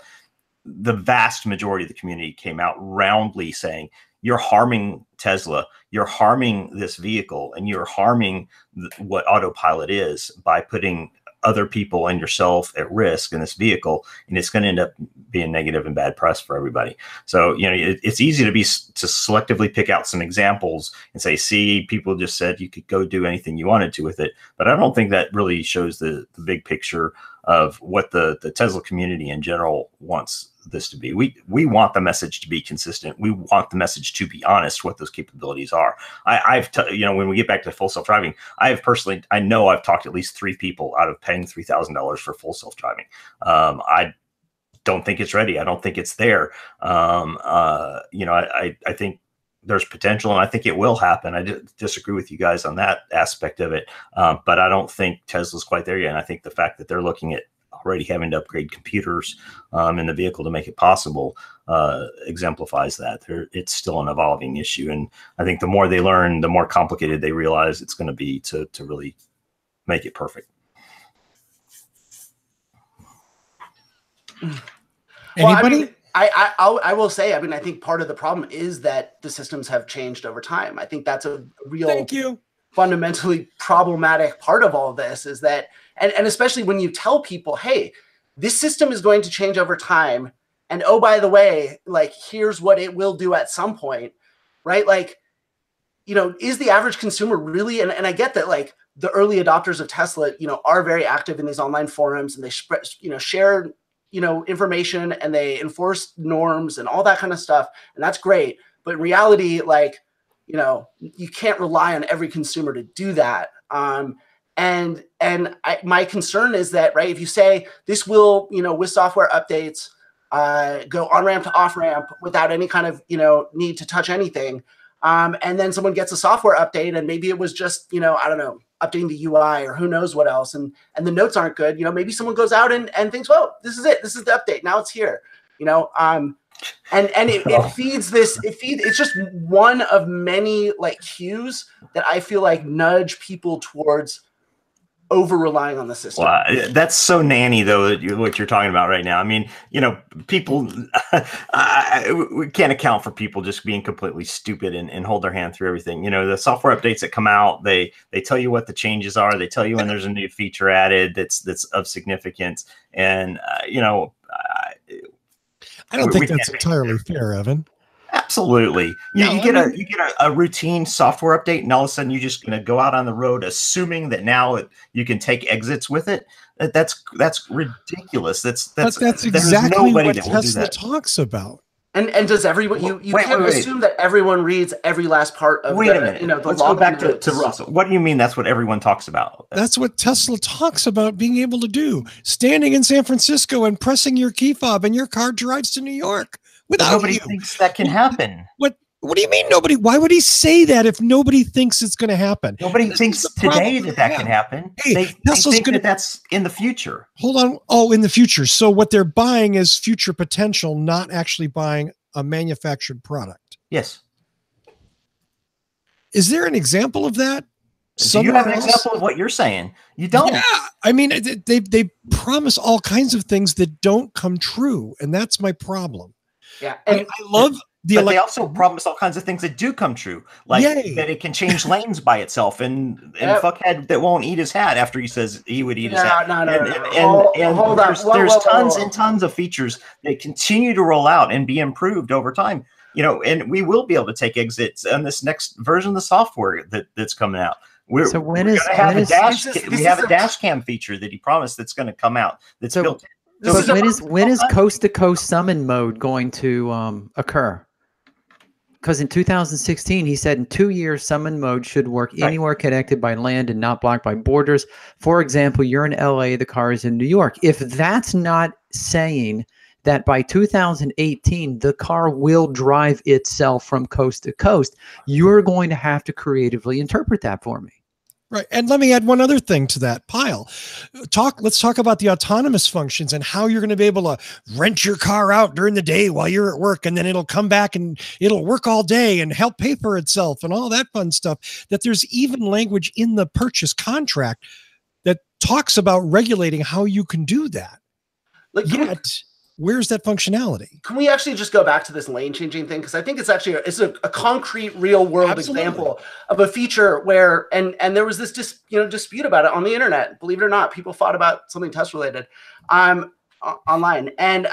[SPEAKER 5] the vast majority of the community came out roundly saying, you're harming Tesla, you're harming this vehicle, and you're harming what Autopilot is by putting other people and yourself at risk in this vehicle, and it's going to end up being negative and bad press for everybody. So it's easy to selectively pick out some examples and say, see, people just said you could go do anything you wanted to with it, but I don't think that really shows the big picture of what the Tesla community in general wants this to be. We want the message to be consistent. We want the message to be honest what those capabilities are. When we get back to full self-driving, I know I've talked to at least 3 people out of paying $3,000 for full self-driving. I don't think it's ready. I don't think it's there. I think there's potential, and I think it will happen. I disagree with you guys on that aspect of it, but I don't think Tesla's quite there yet. And I think the fact that they're looking at already having to upgrade computers in the vehicle to make it possible exemplifies that. It's still an evolving issue, and I think the more they learn, the more complicated they realize it's going to be to really make it perfect.
[SPEAKER 1] Anybody?
[SPEAKER 3] Well, I will say, I mean, I think part of the problem is that the systems have changed over time. I think that's a real fundamentally problematic part of all of this is that, and especially when you tell people, hey, this system is going to change over time. And oh, by the way, like, here's what it will do at some point, right? Like, you know, is the average consumer really, and I get that, like, the early adopters of Tesla, you know, are very active in these online forums and they share, you know, information and they enforce norms and all that kind of stuff. And that's great. But in reality, like, you know, you can't rely on every consumer to do that. My concern is that, right, if you say this will, you know, with software updates, go on ramp to off ramp without any kind of, you know, need to touch anything. And then someone gets a software update and maybe it was just, you know, I don't know, updating the UI or who knows what else. And the notes aren't good. You know, maybe someone goes out and thinks, well, this is it. This is the update. Now it's here, you know, and it feeds this, it's just one of many like cues that I feel like nudge people towards over relying on the system.
[SPEAKER 5] Well, that's so nanny though, what you're talking about right now. I mean, you know, people, we can't account for people just being completely stupid and hold their hand through everything. You know, the software updates that come out, they tell you what the changes are. They tell you when there's a new feature added that's of significance. And, you know,
[SPEAKER 1] I don't think that's entirely fair, Evan.
[SPEAKER 5] Absolutely.
[SPEAKER 1] No,
[SPEAKER 5] you get a routine software update, and all of a sudden you're just going to go out on the road assuming that now you can take exits with it. That's ridiculous. That's
[SPEAKER 1] exactly what Tesla talks about.
[SPEAKER 3] And does everyone you can't assume that everyone reads every last part of
[SPEAKER 5] a minute.
[SPEAKER 3] You know, the
[SPEAKER 5] Let's go back to Russell. What do you mean that's what everyone talks about?
[SPEAKER 1] That's what Tesla talks about being able to do. Standing in San Francisco and pressing your key fob and your car drives to New York without
[SPEAKER 5] nobody thinks that can happen.
[SPEAKER 1] What do you mean nobody? Why would he say that if nobody thinks it's going to happen?
[SPEAKER 5] Nobody thinks today that can happen.
[SPEAKER 1] Hey,
[SPEAKER 5] they think that's in the future.
[SPEAKER 1] Hold on. Oh, in the future. So what they're buying is future potential, not actually buying a manufactured product.
[SPEAKER 5] Yes.
[SPEAKER 1] Is there an example of that?
[SPEAKER 5] Do you have an example of what you're saying? You don't.
[SPEAKER 1] Yeah. I mean, they promise all kinds of things that don't come true. And that's my problem.
[SPEAKER 3] Yeah.
[SPEAKER 1] And I love
[SPEAKER 5] but they also promise all kinds of things that do come true, like that it can change lanes by itself, and fuckhead that won't eat his hat after he says he would eat his hat. There's tons and tons of features that continue to roll out and be improved over time. You know, and we will be able to take exits on this next version of the software that's coming out. We have a dash cam feature that he promised that's going to come out. That's built.
[SPEAKER 4] When is coast to coast summon mode going to occur? Because in 2016, he said in 2 years, summon mode should work anywhere connected by land and not blocked by borders. For example, you're in LA, the car is in New York. If that's not saying that by 2018, the car will drive itself from coast to coast, you're going to have to creatively interpret that for me.
[SPEAKER 1] Right. And let me add one other thing to that pile. Let's talk about the autonomous functions and how you're going to be able to rent your car out during the day while you're at work, and then it'll come back and it'll work all day and help pay for itself and all that fun stuff. That there's even language in the purchase contract that talks about regulating how you can do that. Where's that functionality?
[SPEAKER 3] Can we actually just go back to this lane changing thing? Because I think it's actually a concrete real world example of a feature where, and there was this dispute about it on the internet. Believe it or not, people fought about something test related online. And,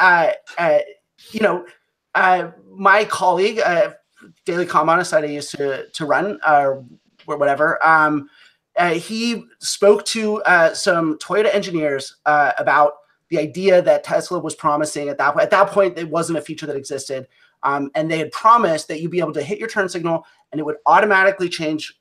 [SPEAKER 3] my colleague, Daily Comm on a site I used to run or whatever, he spoke to some Toyota engineers about the idea that Tesla was promising at that point. At that point, it wasn't a feature that existed. And they had promised that you'd be able to hit your turn signal and it would automatically change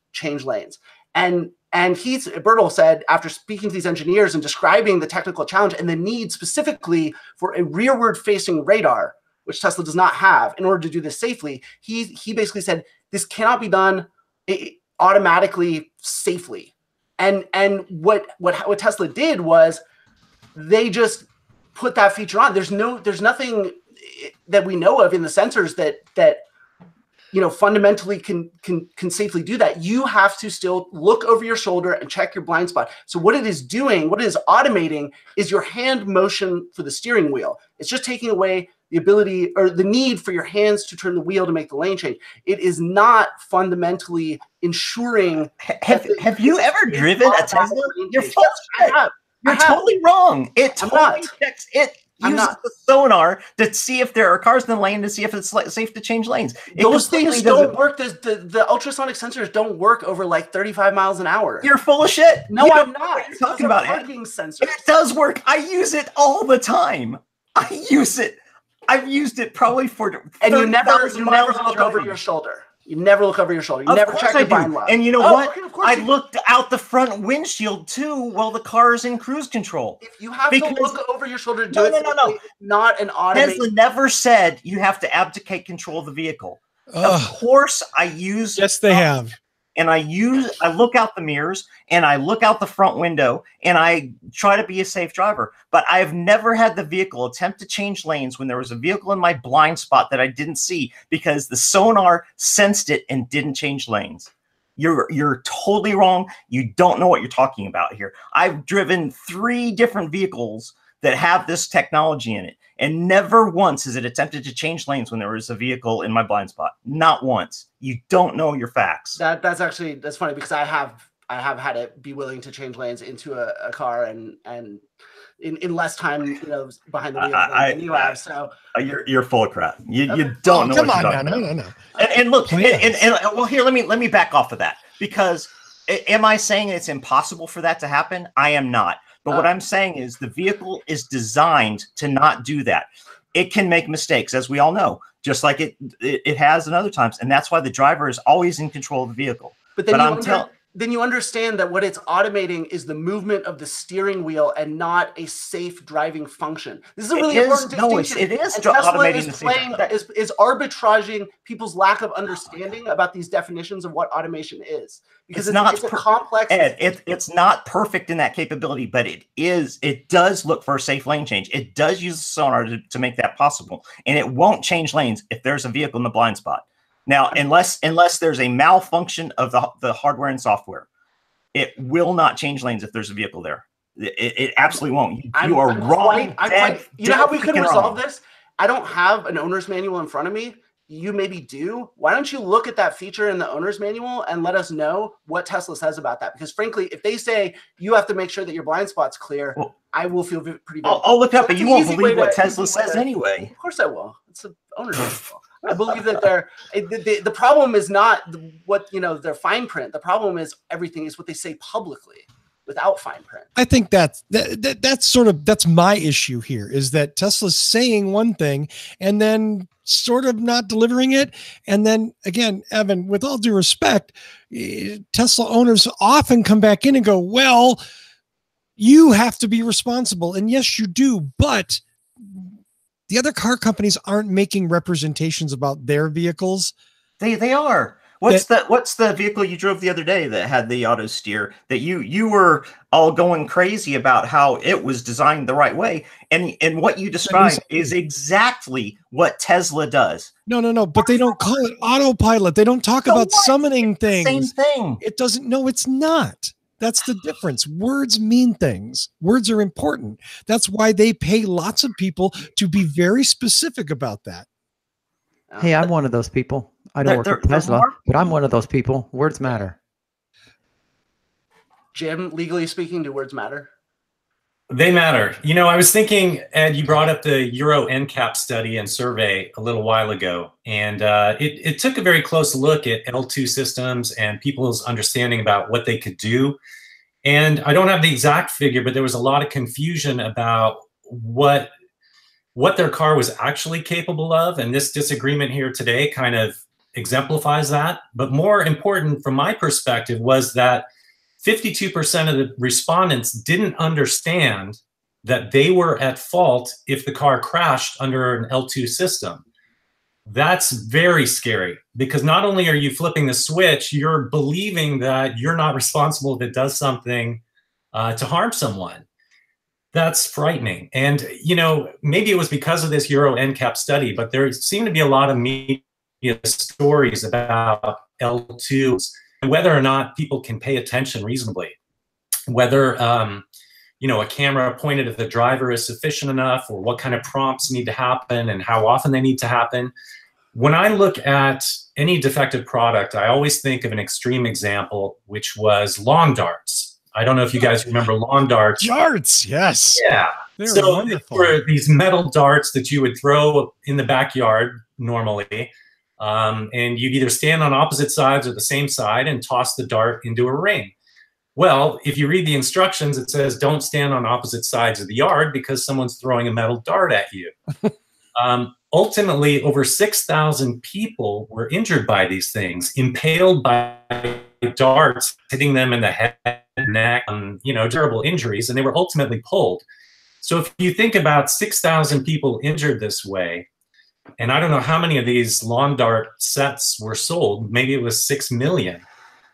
[SPEAKER 3] lanes. And Bertel said, after speaking to these engineers and describing the technical challenge and the need specifically for a rearward facing radar, which Tesla does not have, in order to do this safely, he basically said, this cannot be done automatically safely. And what Tesla did was, they just put that feature on. There's nothing that we know of in the sensors that fundamentally can safely do that, you have to still look over your shoulder and check your blind spot. So what it is doing, what it is automating, is your hand motion for the steering wheel. It's just taking away the ability or the need for your hands to turn the wheel to make the lane change. It is not fundamentally ensuring.
[SPEAKER 5] Have you ever driven a Tesla? You're full
[SPEAKER 3] yes,
[SPEAKER 5] of shit. You're totally wrong. It totally checks. It uses the sonar to see if there are cars in the lane, to see if it's safe to change lanes.
[SPEAKER 3] Those things don't work. The ultrasonic sensors don't work over like 35 miles an hour.
[SPEAKER 5] You're full of shit.
[SPEAKER 3] No, I'm not.
[SPEAKER 5] You're talking about
[SPEAKER 3] parking sensors.
[SPEAKER 5] It does work. I use it all the time. I use it. I've used it probably for
[SPEAKER 3] and you never look over your shoulder. You never look over your shoulder. You never check your blind spot.
[SPEAKER 5] And you know what? I looked out the front windshield too while the car is in cruise control.
[SPEAKER 3] If you have to look over your shoulder to do it, no. Not an automated.
[SPEAKER 5] Tesla never said you have to abdicate control of the vehicle. Of course, I use.
[SPEAKER 1] Yes, they have.
[SPEAKER 5] And I look out the mirrors and I look out the front window and I try to be a safe driver. But I've never had the vehicle attempt to change lanes when there was a vehicle in my blind spot that I didn't see because the sonar sensed it and didn't change lanes. You're totally wrong. You don't know what you're talking about here. I've driven 3 different vehicles that have this technology in it, and never once has it attempted to change lanes when there was a vehicle in my blind spot. Not once. You don't know your facts.
[SPEAKER 3] That's funny because I have had it be willing to change lanes into a car and in less time, behind the wheel than you have. So
[SPEAKER 5] you're full of crap. You don't know.
[SPEAKER 1] Come
[SPEAKER 5] what
[SPEAKER 1] on,
[SPEAKER 5] you're
[SPEAKER 1] no.
[SPEAKER 5] And look, and well, here let me back off of that, because am I saying it's impossible for that to happen? I am not. But what I'm saying is the vehicle is designed to not do that. It can make mistakes, as we all know, just like it has in other times. And that's why the driver is always in control of the vehicle.
[SPEAKER 3] But then you understand that what it's automating is the movement of the steering wheel and not a safe driving function. This is a really important distinction.
[SPEAKER 5] It is
[SPEAKER 3] automating is arbitraging people's lack of understanding about these definitions of what automation is. Because it's a complex.
[SPEAKER 5] It's not perfect in that capability, but it does look for a safe lane change. It does use sonar to make that possible. And it won't change lanes if there's a vehicle in the blind spot. Now, unless there's a malfunction of the hardware and software, it will not change lanes if there's a vehicle there. It absolutely won't. You are wrong.
[SPEAKER 3] You know how we could resolve this? I don't have an owner's manual in front of me. You maybe do. Why don't you look at that feature in the owner's manual and let us know what Tesla says about that? Because frankly, if they say you have to make sure that your blind spot's clear, I will feel pretty good.
[SPEAKER 5] I'll look up, but you won't believe what Tesla says anyway.
[SPEAKER 3] Of course I will. It's an owner's manual. I believe that the problem is not what their fine print. The problem is everything is what they say publicly without fine print.
[SPEAKER 1] I think that's my issue here, is that Tesla's saying one thing and then sort of not delivering it. And then again, Evan, with all due respect, Tesla owners often come back in and go, well, you have to be responsible. And yes, you do, but the other car companies aren't making representations about their vehicles.
[SPEAKER 5] They are. What's the vehicle you drove the other day that had the auto steer that you were all going crazy about how it was designed the right way? And what you described is exactly what Tesla does.
[SPEAKER 1] No. But they don't call it autopilot. They don't talk about summoning things.
[SPEAKER 5] Same thing.
[SPEAKER 1] It doesn't. No, it's not. That's the difference. Words mean things. Words are important. That's why they pay lots of people to be very specific about that.
[SPEAKER 4] Hey, I'm one of those people. I don't work at Tesla, but I'm one of those people. Words matter.
[SPEAKER 3] Jim, legally speaking, do words matter?
[SPEAKER 2] They matter. I was thinking, Ed, you brought up the EuroEndcap study and survey a little while ago, and it took a very close look at L2 systems and people's understanding about what they could do. And I don't have the exact figure, but there was a lot of confusion about what their car was actually capable of. And this disagreement here today kind of exemplifies that. But more important from my perspective was that 52% of the respondents didn't understand that they were at fault if the car crashed under an L2 system. That's very scary, because not only are you flipping the switch, you're believing that you're not responsible if it does something to harm someone. That's frightening. And, maybe it was because of this EuroEndcap study, but there seemed to be a lot of media stories about L2s and whether or not people can pay attention reasonably, whether a camera pointed at the driver is sufficient enough, or what kind of prompts need to happen and how often they need to happen. When I look at any defective product, I always think of an extreme example, which was lawn darts. I don't know if you guys remember lawn darts.
[SPEAKER 1] Darts, yes.
[SPEAKER 2] Yeah.
[SPEAKER 1] So wonderful.
[SPEAKER 2] Were these metal darts that you would throw in the backyard normally, and you'd either stand on opposite sides or the same side and toss the dart into a ring. Well, if you read the instructions, it says don't stand on opposite sides of the yard because someone's throwing a metal dart at you. Ultimately, over 6,000 people were injured by these things, impaled by darts, hitting them in the head, neck, terrible injuries, and they were ultimately pulled. So if you think about 6,000 people injured this way, and I don't know how many of these lawn dart sets were sold, maybe it was 6 million.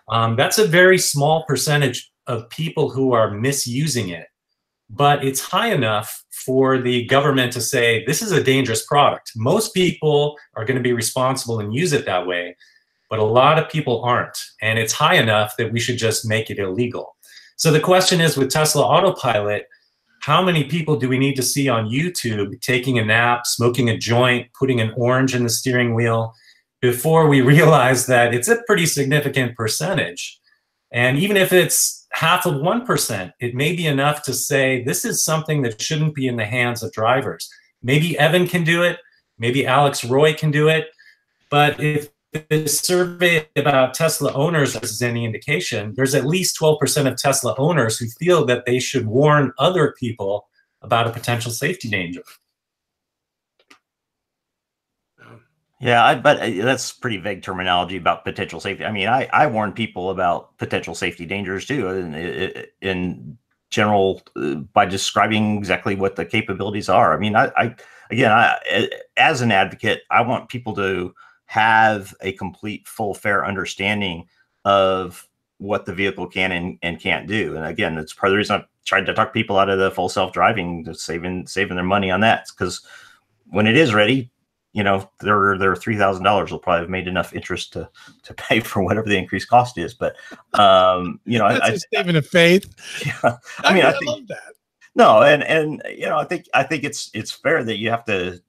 [SPEAKER 2] That's a very small percentage of people who are misusing it, but it's high enough for the government to say, this is a dangerous product. Most people are going to be responsible and use it that way, but a lot of people aren't. And it's high enough that we should just make it illegal. So the question is, with Tesla Autopilot, how many people do we need to see on YouTube taking a nap, smoking a joint, putting an orange in the steering wheel before we realize that it's a pretty significant percentage? And even if it's half of 1%, it may be enough to say this is something that shouldn't be in the hands of drivers. Maybe Evan can do it. Maybe Alex Roy can do it. But if the survey about Tesla owners is any indication, there's at least 12% of Tesla owners who feel that they should warn other people about a potential safety danger.
[SPEAKER 5] Yeah, but that's pretty vague terminology about potential safety. I mean, I warn people about potential safety dangers too, in general, by describing exactly what the capabilities are. I mean, again, as an advocate, I want people to have a complete, full, fair understanding of what the vehicle can and can't do. And again, it's part of the reason I've tried to talk people out of the full self-driving, to saving their money on that, because when it is ready, their $3,000 will probably have made enough interest to pay for whatever the increased cost is. But
[SPEAKER 1] that's a statement of faith.
[SPEAKER 5] Yeah, I mean, I love that. No, and I think it's fair that you have to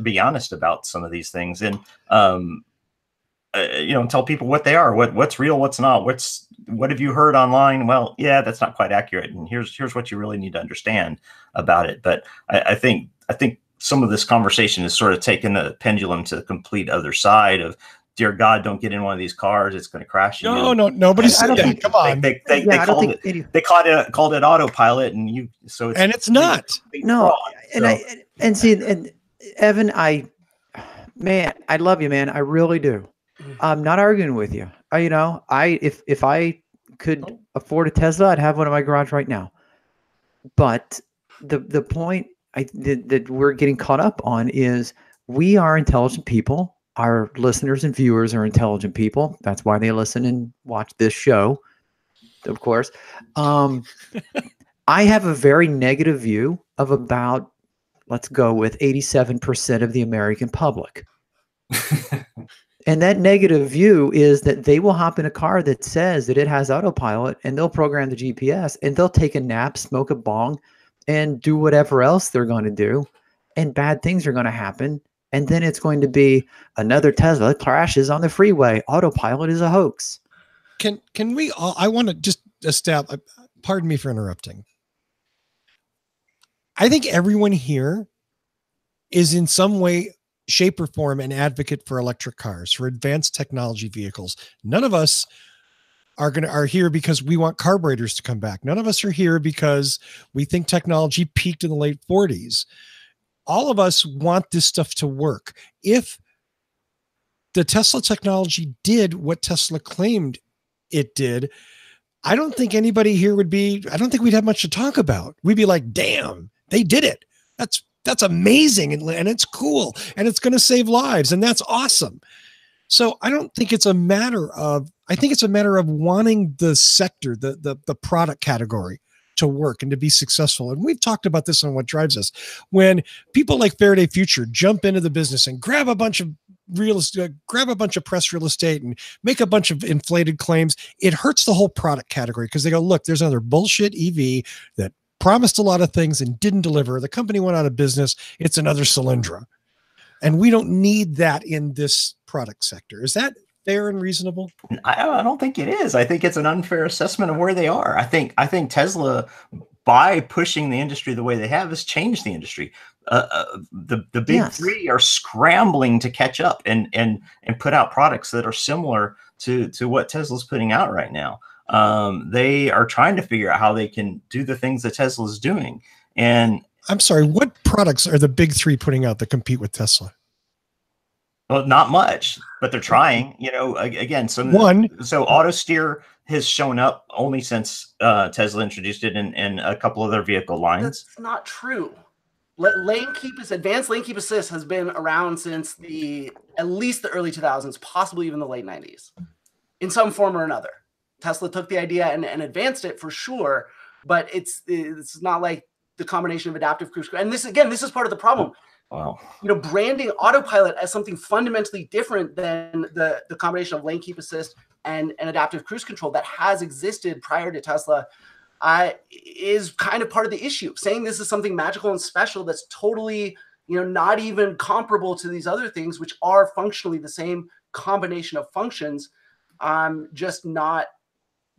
[SPEAKER 5] be honest about some of these things, and tell people what they are, what's real, what's not, what have you heard online? Well, yeah, that's not quite accurate, and here's what you really need to understand about it. But I think some of this conversation has sort of taken the pendulum to the complete other side of, dear God, don't get in one of these cars. It's going to crash you.
[SPEAKER 1] No, nobody said that. Come on.
[SPEAKER 5] They called it Autopilot, and
[SPEAKER 1] it's not.
[SPEAKER 4] No, and Evan, I love you, man. I really do. I'm not arguing with you. If I could afford a Tesla, I'd have one in my garage right now. But the point that we're getting caught up on is we are intelligent people. Our listeners and viewers are intelligent people. That's why they listen and watch this show, of course. I have a very negative view of about, let's go with 87% of the American public. And that negative view is that they will hop in a car that says that it has autopilot, and they'll program the GPS, and they'll take a nap, smoke a bong, and do whatever else they're going to do, and bad things are going to happen. And then it's going to be another Tesla crashes on the freeway. Autopilot is a hoax.
[SPEAKER 1] Can we all, I want to just establish, pardon me for interrupting. I think everyone here is in some way, shape, or form an advocate for electric cars, for advanced technology vehicles. None of us are here because we want carburetors to come back. None of us are here because we think technology peaked in the late 40s. All of us want this stuff to work. If the Tesla technology did what Tesla claimed it did, I don't think anybody here I don't think we'd have much to talk about. We'd be like, damn, they did it. That's amazing. And it's cool. And it's going to save lives. And that's awesome. So I don't think it's a matter of, I think it's a matter of wanting the sector, the product category to work and to be successful. And we've talked about this on What Drives Us. When people like Faraday Future jump into the business and grab a bunch of grab a bunch of press real estate and make a bunch of inflated claims. It hurts the whole product category because they go, look, there's another bullshit EV that promised a lot of things and didn't deliver. The company went out of business. It's another Solyndra. And we don't need that in this product sector. Is that fair and reasonable?
[SPEAKER 5] I don't think it is. I think it's an unfair assessment of where they are. I think Tesla, by pushing the industry the way they have, has changed the industry. The big three are scrambling to catch up and put out products that are similar to what Tesla's putting out right now. They are trying to figure out how they can do the things that Tesla's doing. And
[SPEAKER 1] I'm sorry, what products are the big three putting out that compete with Tesla?
[SPEAKER 5] Well, not much, but they're trying. You know, again, so auto steer has shown up only since Tesla introduced it in a couple of their vehicle lines.
[SPEAKER 3] That's not true. Advanced lane keep assist has been around since at least the early 2000s, possibly even the late 90s, in some form or another. Tesla took the idea and advanced it for sure, but it's not like the combination of adaptive cruise control. And this is part of the problem.
[SPEAKER 5] Wow.
[SPEAKER 3] You know, branding Autopilot as something fundamentally different than the combination of lane keep assist and adaptive cruise control that has existed prior to Tesla is kind of part of the issue. Saying this is something magical and special that's totally, you know, not even comparable to these other things, which are functionally the same combination of functions, just not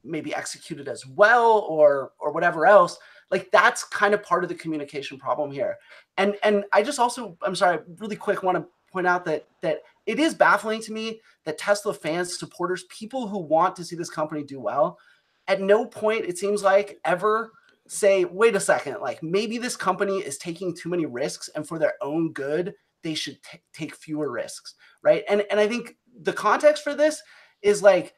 [SPEAKER 3] maybe executed as well or whatever else. Like, that's kind of part of the communication problem here. And I just also, I'm sorry, really quick, want to point out that it is baffling to me that Tesla fans, supporters, people who want to see this company do well, at no point, it seems like, ever say, wait a second, like, maybe this company is taking too many risks and for their own good, they should take fewer risks, right? And I think the context for this is like,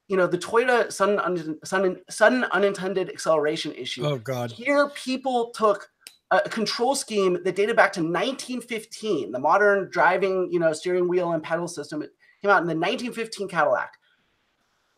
[SPEAKER 3] you know, the Toyota sudden unintended acceleration issue.
[SPEAKER 1] Oh, God.
[SPEAKER 3] Here, people took a control scheme that dated back to 1915, the modern driving, you know, steering wheel and pedal system. It came out in the 1915 Cadillac.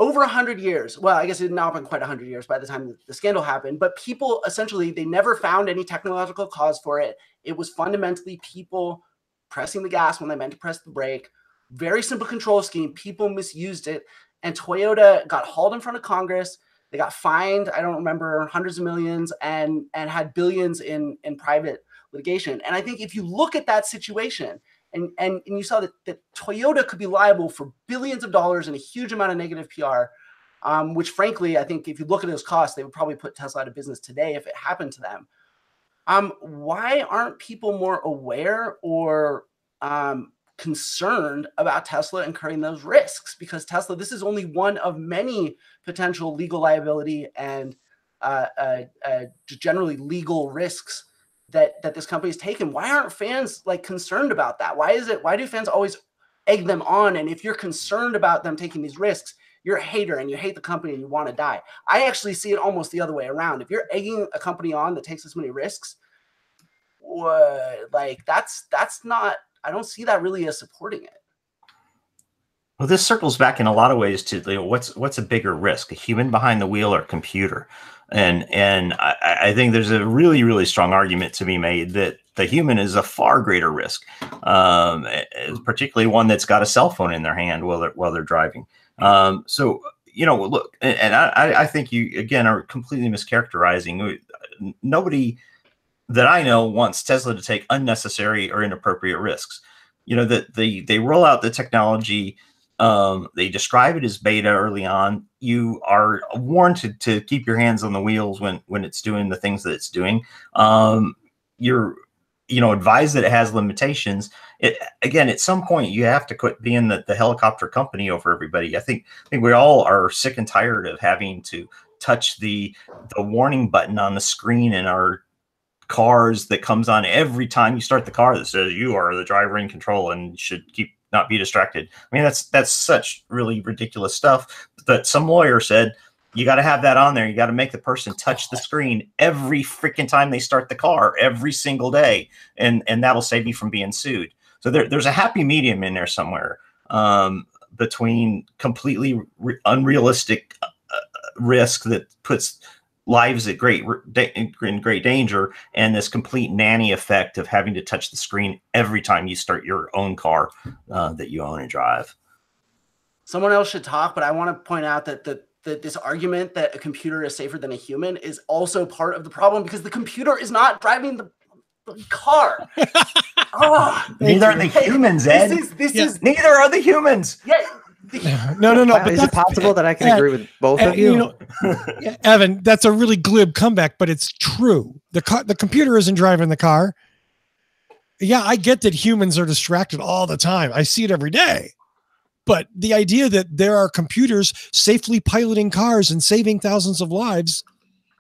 [SPEAKER 3] Over 100 years. Well, I guess it had not been quite 100 years by the time the scandal happened, but people essentially, they never found any technological cause for it. It was fundamentally people pressing the gas when they meant to press the brake. Very simple control scheme. People misused it. And Toyota got hauled in front of Congress. They got fined, I don't remember, hundreds of millions and had billions in private litigation. And I think if you look at that situation and you saw that Toyota could be liable for billions of dollars and a huge amount of negative PR, which frankly, I think if you look at those costs, they would probably put Tesla out of business today if it happened to them. Why aren't people more aware or concerned about Tesla incurring those risks? Because Tesla, this is only one of many potential legal liability and generally legal risks that this company has taken. Why aren't fans like concerned about that? Why do fans always egg them on? And if you're concerned about them taking these risks, you're a hater and you hate the company and you want to die. I actually see it almost the other way around. If you're egging a company on that takes this many risks, that's not, I don't see that really as supporting it.
[SPEAKER 5] Well, this circles back in a lot of ways to, you know, what's a bigger risk, a human behind the wheel or a computer? And I think there's a really, really strong argument to be made that the human is a far greater risk, particularly one that's got a cell phone in their hand while they're driving. So, you know, look, and I think you, again, are completely mischaracterizing. Nobody that I know wants Tesla to take unnecessary or inappropriate risks. You know, that they roll out the technology, they describe it as beta early on. You are warned to keep your hands on the wheels when it's doing the things that it's doing. You're, you know, advised that it has limitations. Again, at some point, you have to quit being the helicopter company over everybody. I think we all are sick and tired of having to touch the warning button on the screen in our cars that comes on every time you start the car that says you are the driver in control and should not be distracted. I mean, that's such really ridiculous stuff that some lawyer said you got to have that on there. You got to make the person touch the screen every freaking time they start the car every single day, and that'll save you from being sued. So there's a happy medium in there somewhere between completely unrealistic risk that puts lives at in great danger, and this complete nanny effect of having to touch the screen every time you start your own car that you own and drive.
[SPEAKER 3] Someone else should talk, but I want to point out that this argument that a computer is safer than a human is also part of the problem, because the computer is not driving the car.
[SPEAKER 5] Neither are the humans, Ed. Neither are the humans.
[SPEAKER 1] No.
[SPEAKER 4] But is it possible that I can agree with both of you?
[SPEAKER 1] You know, Evan, that's a really glib comeback, but it's true. The computer isn't driving the car. Yeah, I get that humans are distracted all the time. I see it every day. But the idea that there are computers safely piloting cars and saving thousands of lives,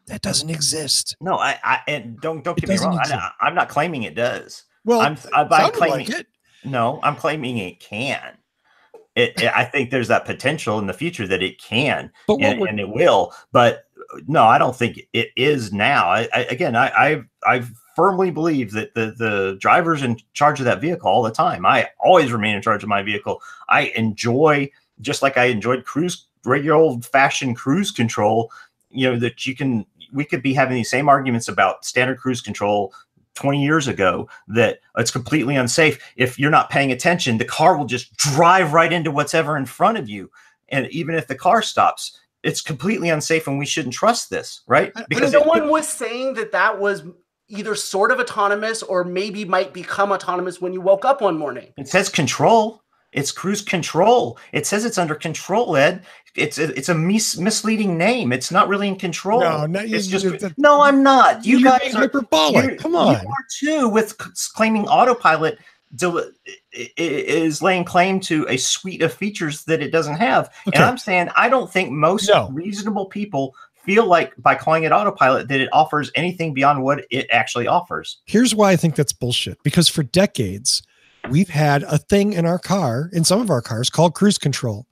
[SPEAKER 1] that doesn't exist.
[SPEAKER 5] No, and don't get me wrong. I'm not claiming it does.
[SPEAKER 1] Well,
[SPEAKER 5] I'm claiming
[SPEAKER 1] like it.
[SPEAKER 5] No, I'm claiming it can. I think there's that potential in the future that it can, and it will. But no, I don't think it is now. I firmly believe that the driver's in charge of that vehicle all the time. I always remain in charge of my vehicle. I enjoy, just like I enjoyed regular old fashioned cruise control, that we could be having these same arguments about standard cruise control 20 years ago, that it's completely unsafe. If you're not paying attention, the car will just drive right into what's ever in front of you. And even if the car stops, it's completely unsafe and we shouldn't trust this, right?
[SPEAKER 3] Because no one was saying that was either sort of autonomous or maybe might become autonomous when you woke up one morning.
[SPEAKER 5] It says control. It's cruise control. It says it's under control, Ed. It's a misleading name. It's not really in control. No, I'm not. You guys are
[SPEAKER 1] hyperbolic. Come on.
[SPEAKER 5] You are too, with claiming Autopilot is laying claim to a suite of features that it doesn't have. Okay. And I'm saying I don't think most reasonable people feel like, by calling it Autopilot, that it offers anything beyond what it actually offers.
[SPEAKER 1] Here's why I think that's bullshit. Because for decades, we've had a thing in our car, in some of our cars, called cruise control.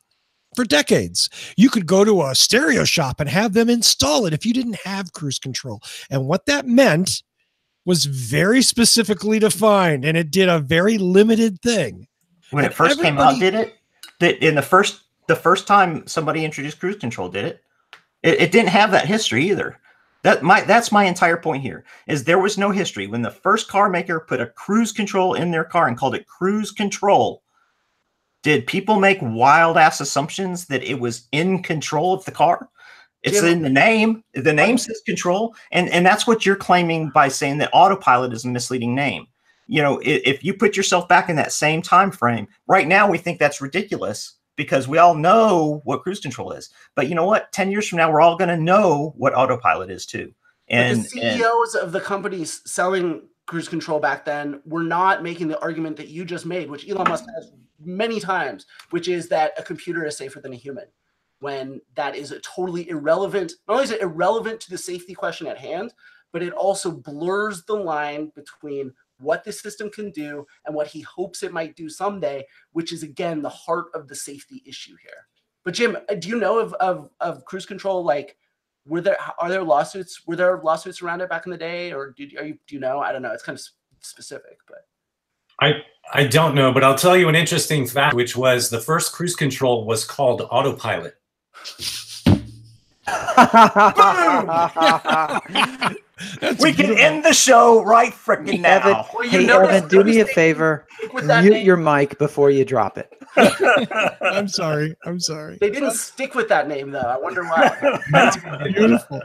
[SPEAKER 1] For decades, you could go to a stereo shop and have them install it if you didn't have cruise control. And what that meant was very specifically defined, and it did a very limited thing.
[SPEAKER 5] When it first came out, did it? In the first time somebody introduced cruise control, did it? It didn't have that history either. That's my entire point here, is there was no history. When the first car maker put a cruise control in their car and called it cruise control, did people make wild ass assumptions that it was in control of the car? It's in the name. The name says control. And that's what you're claiming by saying that Autopilot is a misleading name. If you put yourself back in that same time frame, right now we think that's ridiculous, because we all know what cruise control is. But you know what? 10 years from now, we're all going to know what Autopilot is too. And
[SPEAKER 3] the CEOs of the companies selling cruise control back then were not making the argument that you just made, which Elon Musk has many times, which is that a computer is safer than a human, when that is a totally irrelevant. Not only is it irrelevant to the safety question at hand, but it also blurs the line between what the system can do and what he hopes it might do someday, which is, again, the heart of the safety issue here. But Jim, do you know of cruise control? Like, were there lawsuits around it back in the day, or do you know? I don't know. It's kind of specific, but
[SPEAKER 2] I don't know, but I'll tell you an interesting fact, which was the first cruise control was called Autopilot.
[SPEAKER 5] We can end the show right freaking now.
[SPEAKER 4] Evan, do me a favor. Mute your mic before you drop it.
[SPEAKER 1] I'm sorry.
[SPEAKER 3] They didn't stick with that name, though. I wonder why.
[SPEAKER 1] That's beautiful.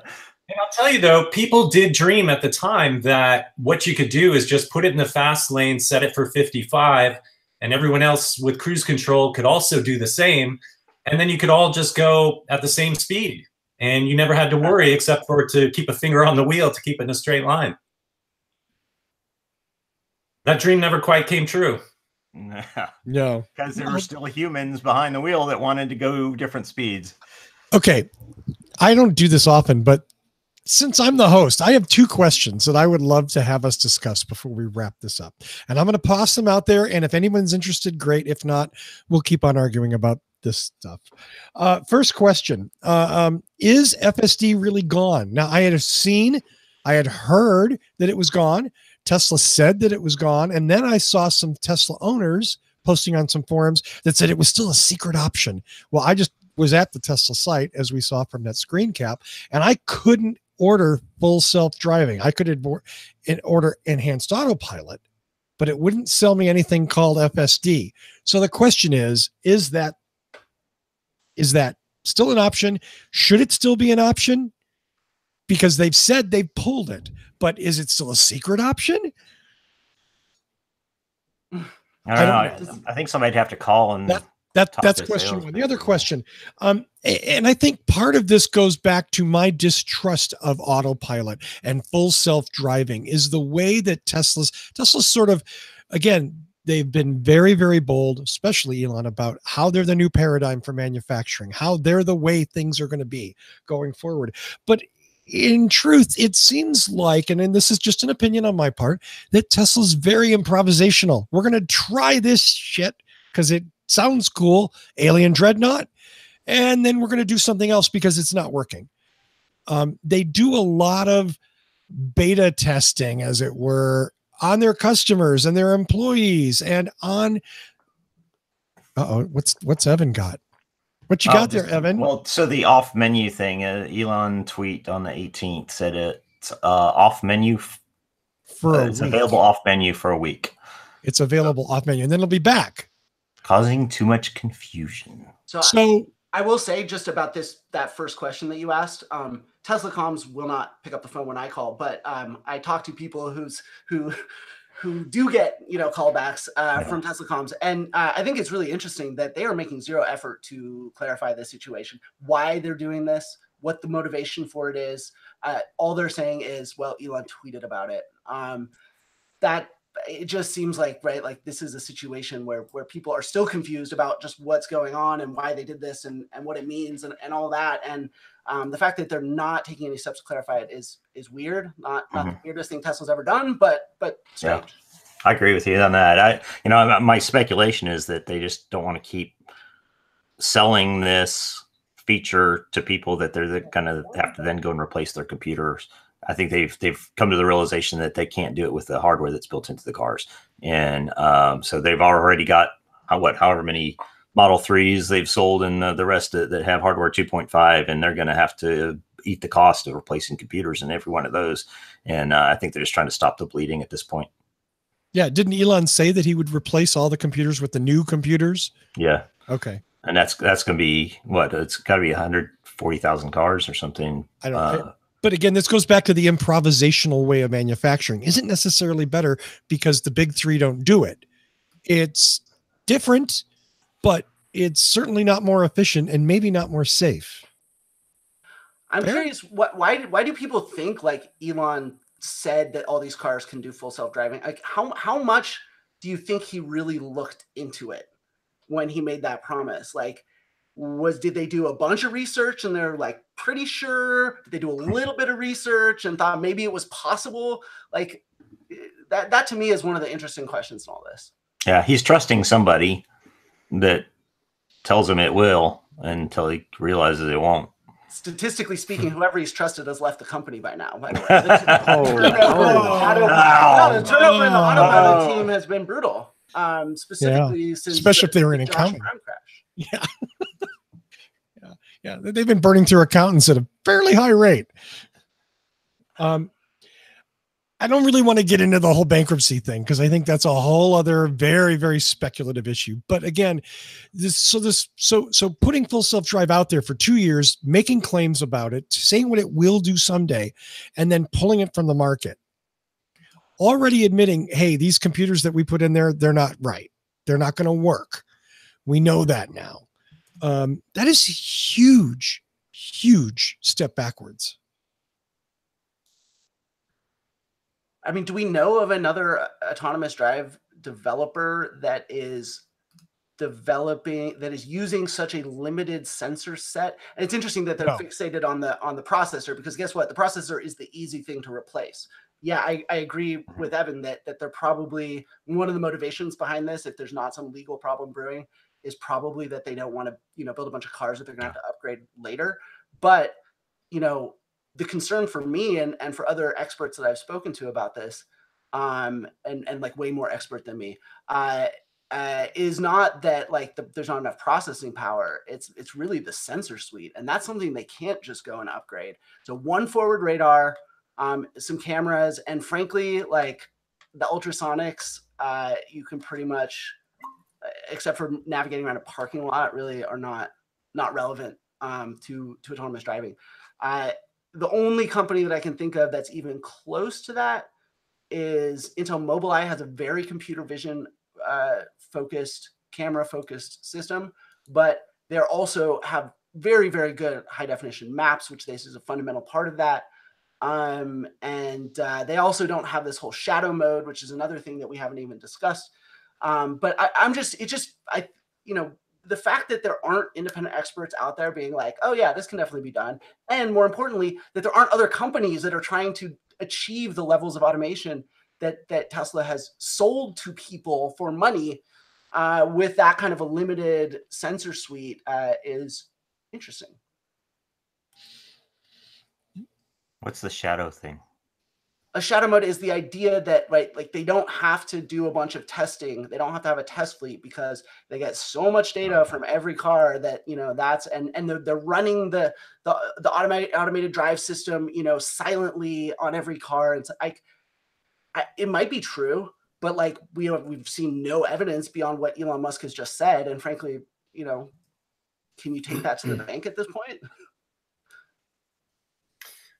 [SPEAKER 2] And I'll tell you, though, people did dream at the time that what you could do is just put it in the fast lane, set it for 55, and everyone else with cruise control could also do the same. And then you could all just go at the same speed. And you never had to worry except for to keep a finger on the wheel to keep it in a straight line. That dream never quite came true.
[SPEAKER 1] No.
[SPEAKER 5] Because there were still humans behind the wheel that wanted to go different speeds.
[SPEAKER 1] Okay. I don't do this often, but since I'm the host, I have two questions that I would love to have us discuss before we wrap this up. And I'm going to toss them out there. And if anyone's interested, great. If not, we'll keep on arguing about this stuff. First question, is FSD really gone? Now, I had heard that it was gone. Tesla said that it was gone. And then I saw some Tesla owners posting on some forums that said it was still a secret option. Well, I just was at the Tesla site, as we saw from that screen cap, and I couldn't order full self-driving. I could order enhanced autopilot, but it wouldn't sell me anything called FSD. So the question is that still an option? Should it still be an option? Because they've said they've pulled it, but is it still a secret option?
[SPEAKER 5] I don't know. I think somebody'd have to call and
[SPEAKER 1] that's question one. The other question, and I think part of this goes back to my distrust of autopilot and full self-driving, is the way that Tesla's sort of, again, they've been very, very bold, especially Elon, about how they're the new paradigm for manufacturing, how they're the way things are going to be going forward. But in truth, it seems like, and this is just an opinion on my part, that Tesla's very improvisational. We're going to try this shit because it sounds cool, alien dreadnought, and then we're going to do something else because it's not working. They do a lot of beta testing, as it were, on their customers and their employees, and on what's Evan got? What you got there, Evan?
[SPEAKER 5] Well, so the off menu thing, Elon tweet on the 18th said it's off menu it's available off menu for a week.
[SPEAKER 1] It's available off menu, and then it'll be back,
[SPEAKER 5] causing too much confusion.
[SPEAKER 3] So I will say just about that first question that you asked. Tesla comms will not pick up the phone when I call, but I talk to people who do get callbacks from Tesla comms, and I think it's really interesting that they are making zero effort to clarify the situation, why they're doing this, what the motivation for it is. All they're saying is, well, Elon tweeted about it. That it just seems like, right, like this is a situation where people are still confused about just what's going on and why they did this and what it means and all that. And the fact that they're not taking any steps to clarify it is weird. Not the weirdest thing Tesla's ever done, but strange.
[SPEAKER 5] Yeah, I agree with you on that. My speculation is that they just don't want to keep selling this feature to people that they're going to have to then go and replace their computers. I think they've come to the realization that they can't do it with the hardware that's built into the cars, and so they've already got however many Model 3s they've sold, and the rest that have hardware 2.5, and they're going to have to eat the cost of replacing computers in every one of those. And I think they're just trying to stop the bleeding at this point.
[SPEAKER 1] Yeah, didn't Elon say that he would replace all the computers with the new computers?
[SPEAKER 5] Yeah.
[SPEAKER 1] Okay.
[SPEAKER 5] And that's going to be what? It's got to be 140,000 cars or something.
[SPEAKER 1] I don't know. But again, this goes back to the improvisational way of manufacturing. Isn't necessarily better because the big three don't do it. It's different, but it's certainly not more efficient and maybe not more safe.
[SPEAKER 3] I'm curious, why do people think like Elon said that all these cars can do full self-driving? Like how much do you think he really looked into it when he made that promise? Like, did they do a bunch of research and they're like pretty sure? Did they do a little bit of research and thought maybe it was possible? Like that to me is one of the interesting questions in all this.
[SPEAKER 5] Yeah, he's trusting somebody that tells him it will until he realizes it won't.
[SPEAKER 3] Statistically speaking, whoever he's trusted has left the company by now. By the way, the turnover in the Autopilot team has been brutal. Specifically, since
[SPEAKER 1] especially if they were in accounting.
[SPEAKER 3] Crash.
[SPEAKER 1] Yeah. Yeah, they've been burning through accountants at a fairly high rate. I don't really want to get into the whole bankruptcy thing because I think that's a whole other very, very speculative issue. But again, so putting full self-drive out there for 2 years, making claims about it, saying what it will do someday, and then pulling it from the market. Already admitting, hey, these computers that we put in there, they're not right. They're not going to work. We know that now. That is huge, huge step backwards.
[SPEAKER 3] I mean, do we know of another autonomous drive developer that is using such a limited sensor set? And it's interesting that they're fixated on the processor, because guess what? The processor is the easy thing to replace. Yeah, I agree with Evan that they're probably, one of the motivations behind this, if there's not some legal problem brewing, is probably that they don't want to, build a bunch of cars that they're going to have to upgrade later. But, the concern for me and for other experts that I've spoken to about this, and like way more expert than me, is not that like there's not enough processing power. It's really the sensor suite, and that's something they can't just go and upgrade. So one forward radar, some cameras, and frankly, like the ultrasonics, you can pretty much, except for navigating around a parking lot, really are not relevant to autonomous driving. The only company that I can think of that's even close to that is Intel Mobileye. Has a very computer vision focused, camera focused system, but they also have very, very good high definition maps, which this is a fundamental part of that. And they also don't have this whole shadow mode, which is another thing that we haven't even discussed. But you know, the fact that there aren't independent experts out there being like, oh yeah, this can definitely be done. And more importantly, that there aren't other companies that are trying to achieve the levels of automation that Tesla has sold to people for money with that kind of a limited sensor suite is interesting.
[SPEAKER 5] What's the shadow thing?
[SPEAKER 3] A shadow mode is the idea that, right, like they don't have to do a bunch of testing. They don't have to have a test fleet because they get so much data from every car that, you know, that's, and they're running the automated drive system, you know, silently on every car. It's like, it might be true, but like we've seen no evidence beyond what Elon Musk has just said. And frankly, you know, can you take that to the bank at this point?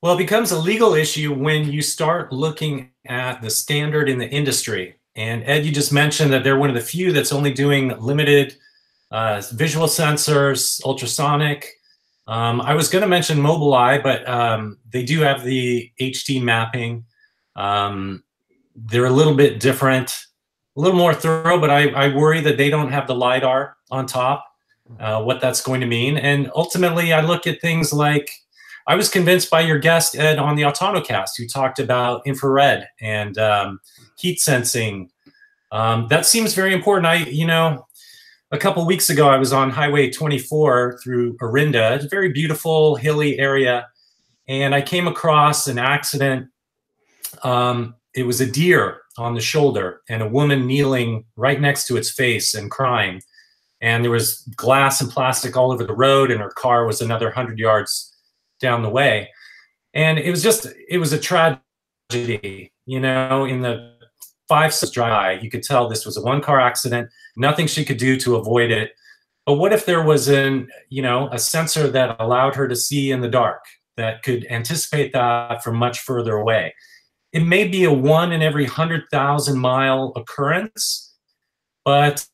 [SPEAKER 2] Well, it becomes a legal issue when you start looking at the standard in the industry. And Ed, you just mentioned that they're one of the few that's only doing limited visual sensors, ultrasonic. I was going to mention Mobileye, but they do have the HD mapping. They're a little bit different, a little more thorough, but I worry that they don't have the LiDAR on top, what that's going to mean. And ultimately, I look at things like, I was convinced by your guest, Ed, on the Autonomcast, who talked about infrared and heat sensing. That seems very important. You know, a couple of weeks ago, I was on Highway 24 through Orinda. It's a very beautiful, hilly area. And I came across an accident. It was a deer on the shoulder and a woman kneeling right next to its face and crying. And there was glass and plastic all over the road, and her car was another 100 yards down the way. And it was a tragedy, you know. In the 5 seconds drive, you could tell this was a one-car accident, nothing she could do to avoid it. But what if there was a sensor that allowed her to see in the dark, that could anticipate that from much further away? It may be a 1 in every 100,000 mile occurrence, but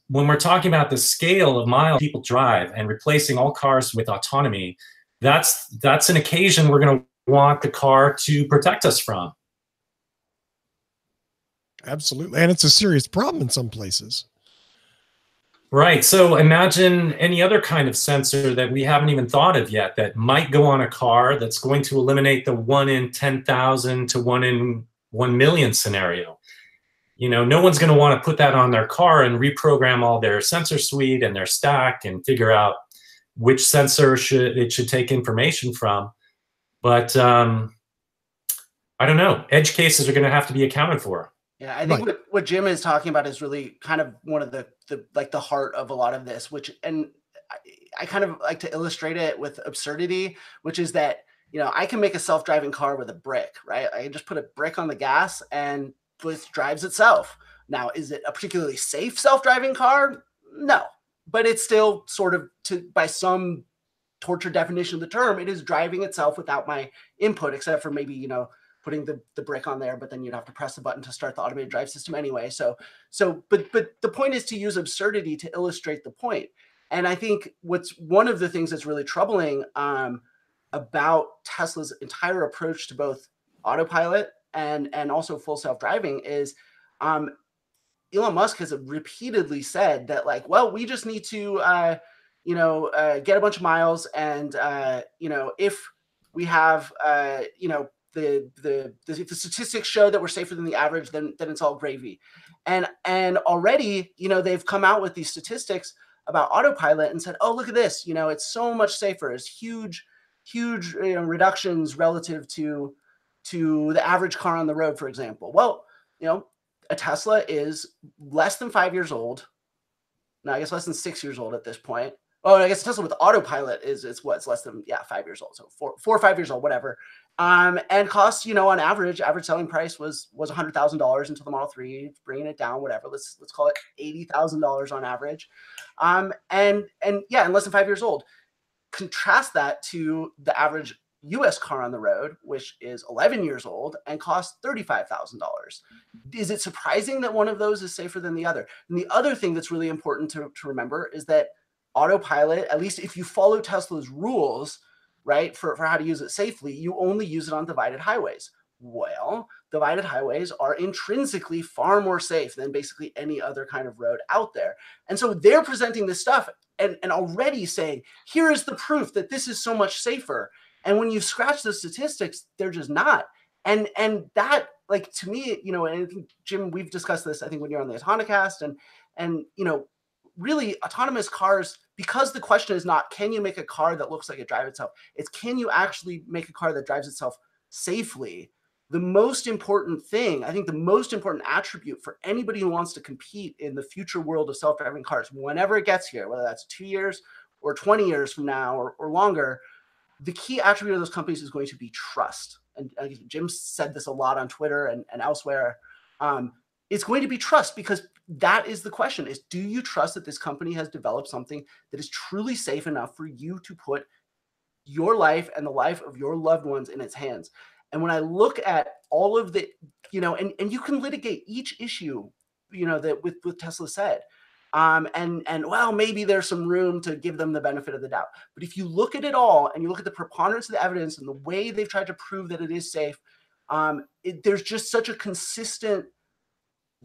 [SPEAKER 2] when we're talking about the scale of miles people drive and replacing all cars with autonomy, that's an occasion we're going to want the car to protect us from.
[SPEAKER 1] Absolutely. And it's a serious problem in some places.
[SPEAKER 2] Right. So imagine any other kind of sensor that we haven't even thought of yet that might go on a car that's going to eliminate the 1 in 10,000 to 1 in 1 million scenario. You know, no one's going to want to put that on their car and reprogram all their sensor suite and their stack and figure out which sensor it should take information from. But I don't know. Edge cases are going to have to be accounted for.
[SPEAKER 3] Yeah, I think what Jim is talking about is really kind of one of the heart of a lot of this, which, and I kind of like to illustrate it with absurdity, which is that, you know, I can make a self-driving car with a brick, right? I can just put a brick on the gas and it drives itself. Now, is it a particularly safe self-driving car? No. But it's still sort of, by some torture definition of the term, it is driving itself without my input, except for maybe, you know, putting the brick on there, but then you'd have to press the button to start the automated drive system anyway. But the point is to use absurdity to illustrate the point. And I think what's one of the things that's really troubling about Tesla's entire approach to both Autopilot and also full self-driving is Elon Musk has repeatedly said that, like, well, we just need to, get a bunch of miles. And, if we have, if the statistics show that we're safer than the average, then it's all gravy. And already, you know, they've come out with these statistics about Autopilot and said, oh, look at this, you know, it's so much safer. It's huge reductions relative to the average car on the road, for example. Well, you know, a Tesla is less than 5 years old. No, I guess less than 6 years old at this point. Oh, I guess Tesla with Autopilot it's less than 5 years old. So 4 or 5 years old, whatever. And costs, on average selling price was $100,000 until the Model 3, bringing it down, whatever. Let's call it $80,000 on average. And less than 5 years old. Contrast that to the average US car on the road, which is 11 years old and costs $35,000. Is it surprising that one of those is safer than the other? And the other thing that's really important to remember is that Autopilot, at least if you follow Tesla's rules, right, for how to use it safely, you only use it on divided highways. Well, divided highways are intrinsically far more safe than basically any other kind of road out there. And so they're presenting this stuff and already saying, here is the proof that this is so much safer. And when you scratch the statistics, they're just not. And that, like, to me, and I think, Jim, we've discussed this, I think, when you're on the Autonocast, and really autonomous cars, because the question is not, can you make a car that looks like it drives itself? It's, can you actually make a car that drives itself safely? The most important thing, I think the most important attribute for anybody who wants to compete in the future world of self-driving cars, whenever it gets here, whether that's 2 years or 20 years from now or longer, the key attribute of those companies is going to be trust. And Jim said this a lot on Twitter and elsewhere. It's going to be trust, because that is the question, is, do you trust that this company has developed something that is truly safe enough for you to put your life and the life of your loved ones in its hands? And when I look at all of the, and you can litigate each issue, that with Tesla said, and well, maybe there's some room to give them the benefit of the doubt. But if you look at it all and you look at the preponderance of the evidence and the way they've tried to prove that it is safe, there's just such a consistent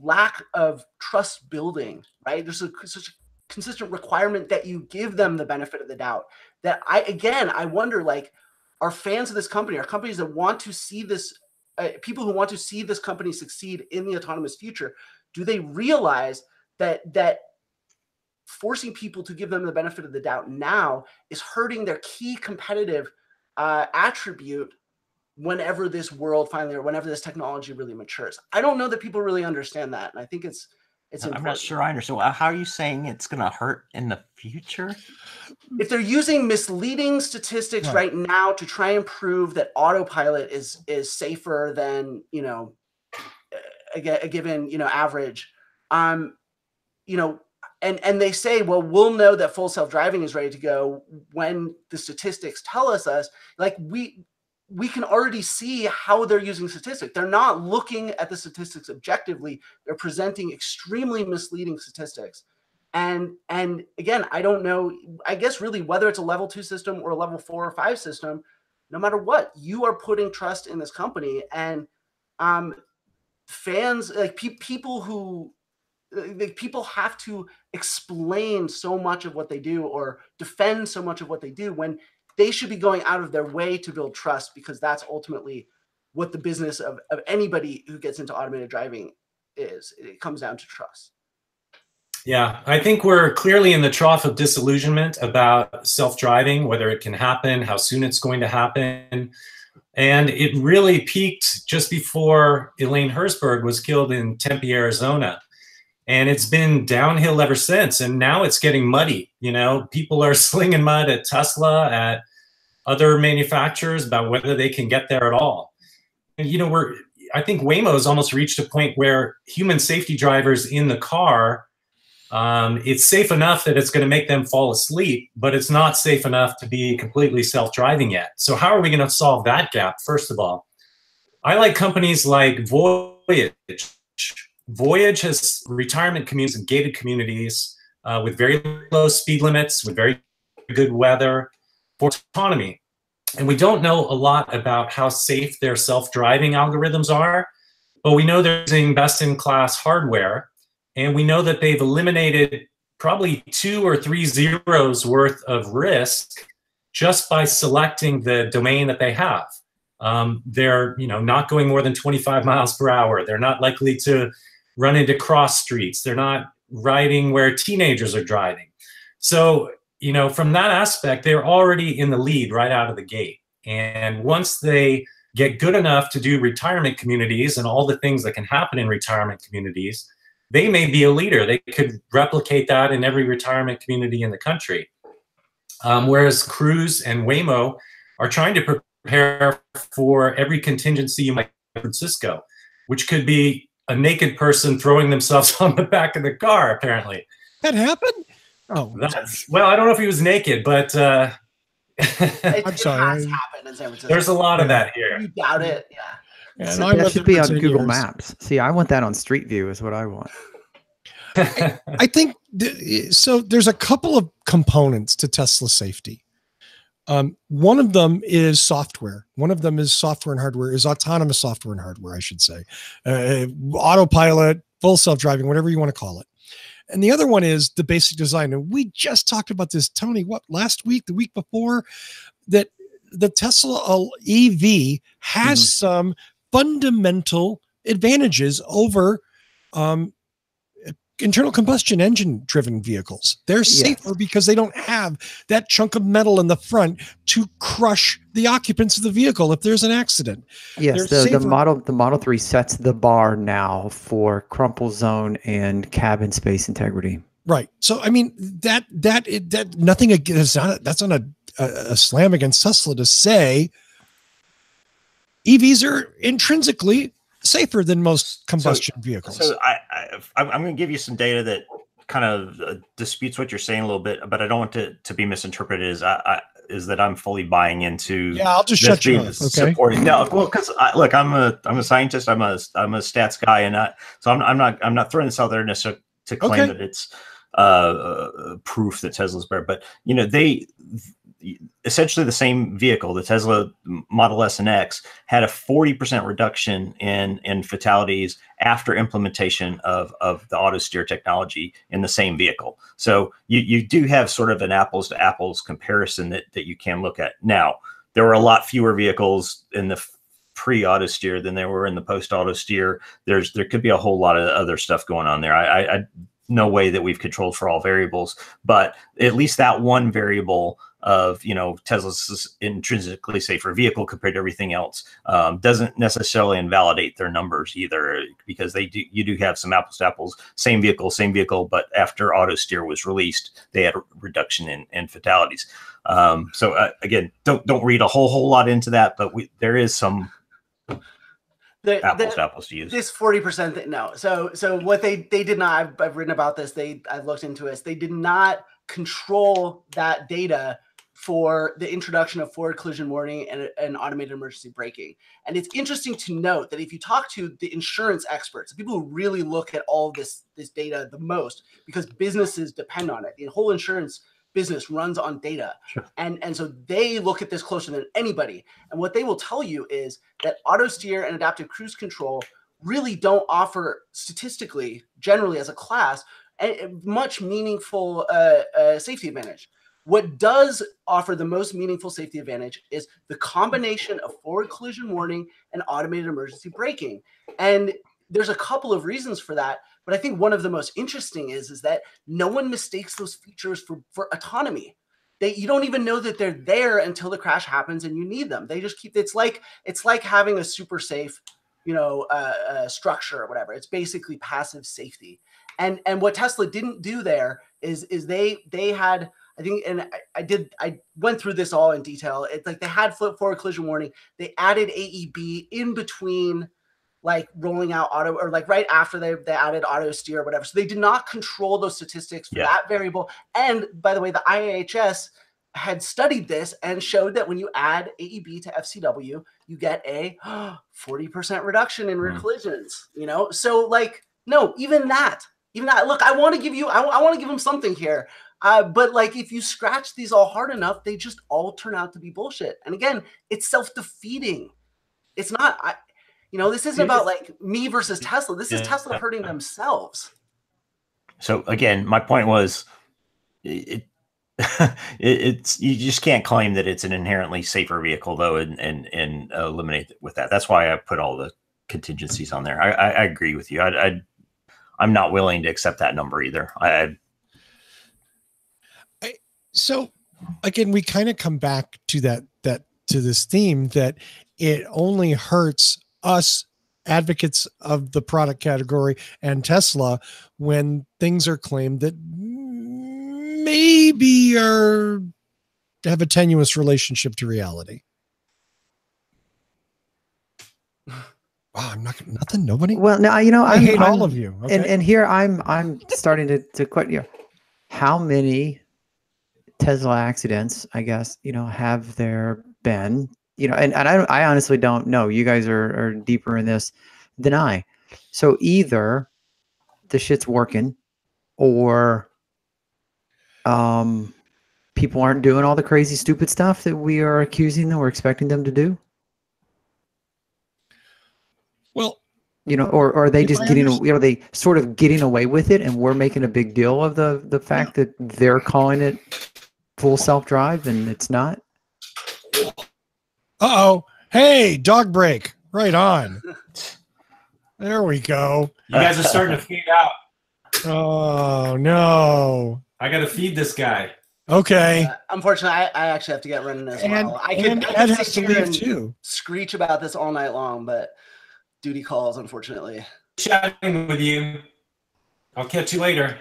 [SPEAKER 3] lack of trust building, right? There's such a consistent requirement that you give them the benefit of the doubt that I wonder, like, are fans of this company, are companies that want to see this, people who want to see this company succeed in the autonomous future, do they realize that forcing people to give them the benefit of the doubt now is hurting their key competitive attribute whenever this world finally, or whenever this technology really matures? I don't know that people really understand that. And I think it's important.
[SPEAKER 5] I'm not sure I understand. How are you saying it's going to hurt in the future?
[SPEAKER 3] If they're using misleading statistics right now to try and prove that Autopilot is safer than, a given, average, and they say, well, we'll know that full self-driving is ready to go when the statistics tell us, like, we can already see how they're using statistics. They're not looking at the statistics objectively. They're presenting extremely misleading statistics. And again, I don't know, I guess really whether it's a level 2 system or a level 4 or 5 system, no matter what, you are putting trust in this company. And fans, like people have to explain so much of what they do or defend so much of what they do, when they should be going out of their way to build trust, because that's ultimately what the business of anybody who gets into automated driving is. It comes down to trust.
[SPEAKER 2] Yeah, I think we're clearly in the trough of disillusionment about self-driving, whether it can happen, how soon it's going to happen. And it really peaked just before Elaine Herzberg was killed in Tempe, Arizona. And it's been downhill ever since. And now it's getting muddy. People are slinging mud at Tesla, at other manufacturers, about whether they can get there at all. And, I think Waymo's almost reached a point where human safety drivers in the car, it's safe enough that it's going to make them fall asleep, but it's not safe enough to be completely self-driving yet. So how are we going to solve that gap, first of all? I like companies like Voyage. Voyage has retirement communities and gated communities with very low speed limits, with very good weather, for autonomy. And we don't know a lot about how safe their self-driving algorithms are, but we know they're using best-in-class hardware, and we know that they've eliminated probably 2 or 3 zeros worth of risk just by selecting the domain that they have. They're not going more than 25 miles per hour. They're not likely to run into cross streets. They're not riding where teenagers are driving. So, from that aspect, they're already in the lead right out of the gate. And once they get good enough to do retirement communities and all the things that can happen in retirement communities, they may be a leader. They could replicate that in every retirement community in the country. Whereas Cruise and Waymo are trying to prepare for every contingency you might in San Francisco, which could be a naked person throwing themselves on the back of the car, apparently.
[SPEAKER 1] That happened? Oh,
[SPEAKER 2] well, I don't know if he was naked, but
[SPEAKER 1] I'm
[SPEAKER 3] It
[SPEAKER 1] sorry.
[SPEAKER 3] has happened in San Francisco.
[SPEAKER 2] there's a lot of that here.
[SPEAKER 3] You doubt it? Yeah.
[SPEAKER 1] Yeah,
[SPEAKER 4] So
[SPEAKER 1] no, I
[SPEAKER 4] that
[SPEAKER 1] lived
[SPEAKER 4] should
[SPEAKER 1] there
[SPEAKER 4] be
[SPEAKER 1] for
[SPEAKER 4] on
[SPEAKER 1] 10
[SPEAKER 4] Google
[SPEAKER 1] years.
[SPEAKER 4] Maps. See, I want that on Street View is what I want.
[SPEAKER 1] I think so. There's a couple of components to Tesla safety. One of them is software. One of them is software and hardware, is autonomous software and hardware, I should say. Autopilot, full self-driving, whatever you want to call it. And the other one is the basic design. And we just talked about this, Tony, what, last week, the week before, that the Tesla EV has some fundamental advantages over internal combustion engine driven vehicles. They're safer because they don't have that chunk of metal in the front to crush the occupants of the vehicle if there's an accident.
[SPEAKER 4] Yes, the Model 3 sets the bar now for crumple zone and cabin space integrity.
[SPEAKER 1] Right. So I mean that nothing against that's not a slam against Tesla to say EVs are intrinsically safer than most combustion vehicles.
[SPEAKER 5] So I'm going to give you some data that kind of disputes what you're saying a little bit, but I don't want to be misinterpreted is that I'm fully buying into.
[SPEAKER 1] Yeah, I'll just shut you up. Okay.
[SPEAKER 5] Supporting. No, well, because look, I'm a scientist. I'm a stats guy, and I'm not throwing this out there necessarily to claim that it's proof that Tesla's better, but you know they. Essentially the same vehicle, the Tesla Model S and X, had a 40% reduction in fatalities after implementation of the auto steer technology in the same vehicle. So you do have sort of an apples to apples comparison that you can look at. Now, there were a lot fewer vehicles in the pre-auto steer than there were in the post-auto steer. There could be a whole lot of other stuff going on there. I no way that we've controlled for all variables, but at least that one variable of, you know, Tesla's intrinsically safer vehicle compared to everything else doesn't necessarily invalidate their numbers either, because you do have some apples to apples, same vehicle, but after auto steer was released, they had a reduction in fatalities. So again, don't read a whole lot into that, but there is some apples to apples to use.
[SPEAKER 3] This 40% thing, no. So what they did not, I've written about this, I've looked into this, they did not control that data for the introduction of forward collision warning and automated emergency braking. And it's interesting to note that if you talk to the insurance experts, the people who really look at all of this data the most, because businesses depend on it, the whole insurance business runs on data.
[SPEAKER 5] Sure.
[SPEAKER 3] And so they look at this closer than anybody. And what they will tell you is that auto steer and adaptive cruise control really don't offer statistically, generally as a class, a much meaningful safety advantage. What does offer the most meaningful safety advantage is the combination of forward collision warning and automated emergency braking. And there's a couple of reasons for that, but I think one of the most interesting is that no one mistakes those features for autonomy. You don't even know that they're there until the crash happens and you need them. They just keep, it's like having a super safe, structure or whatever. It's basically passive safety. And what Tesla didn't do there is they had, I think, and I went through this all in detail. It's like they had forward collision warning. They added AEB in between, like rolling out auto, or like right after they added auto steer or whatever. So they did not control those statistics for that variable. And by the way, the IIHS had studied this and showed that when you add AEB to FCW, you get a 40% reduction in rear collisions. So like, no, even that. Look, I want to give them something here. But like, if you scratch these all hard enough, they just all turn out to be bullshit. And again, it's self-defeating. It's not, this isn't about like me versus Tesla. This is Tesla hurting themselves. So
[SPEAKER 5] again, my point was, it's you just can't claim that it's an inherently safer vehicle though, and eliminate it with that. That's why I put all the contingencies on there. I agree with you. I'm not willing to accept that number either. So
[SPEAKER 1] again, we kind of come back to that to this theme that it only hurts us advocates of the product category and Tesla when things are claimed that maybe have a tenuous relationship to reality. Wow, I'm not nothing. Nobody.
[SPEAKER 4] Well, now you know
[SPEAKER 1] I hate all of you. Okay?
[SPEAKER 4] And here I'm starting to quite, you know, how many Tesla accidents, I guess, you know, have there been, you know, and I honestly don't know. You guys are deeper in this than I. So either the shit's working or people aren't doing all the crazy, stupid stuff that we are accusing them or expecting them to do.
[SPEAKER 1] Well,
[SPEAKER 4] you know, or are they just getting, you know, they sort of getting away with it and we're making a big deal of the fact that they're calling it full self-drive and it's not?
[SPEAKER 1] Uh-oh. Hey, dog break. Right on. There we go.
[SPEAKER 2] You guys are starting to fade out.
[SPEAKER 1] Oh, no.
[SPEAKER 2] I got to feed this guy.
[SPEAKER 1] Okay.
[SPEAKER 3] Unfortunately, I actually have to get running as well. I
[SPEAKER 1] Ed
[SPEAKER 3] could
[SPEAKER 1] has to
[SPEAKER 3] sit here
[SPEAKER 1] leave
[SPEAKER 3] and
[SPEAKER 1] too.
[SPEAKER 3] screech about this all night long, but duty calls, unfortunately.
[SPEAKER 2] Chatting with you. I'll catch you later.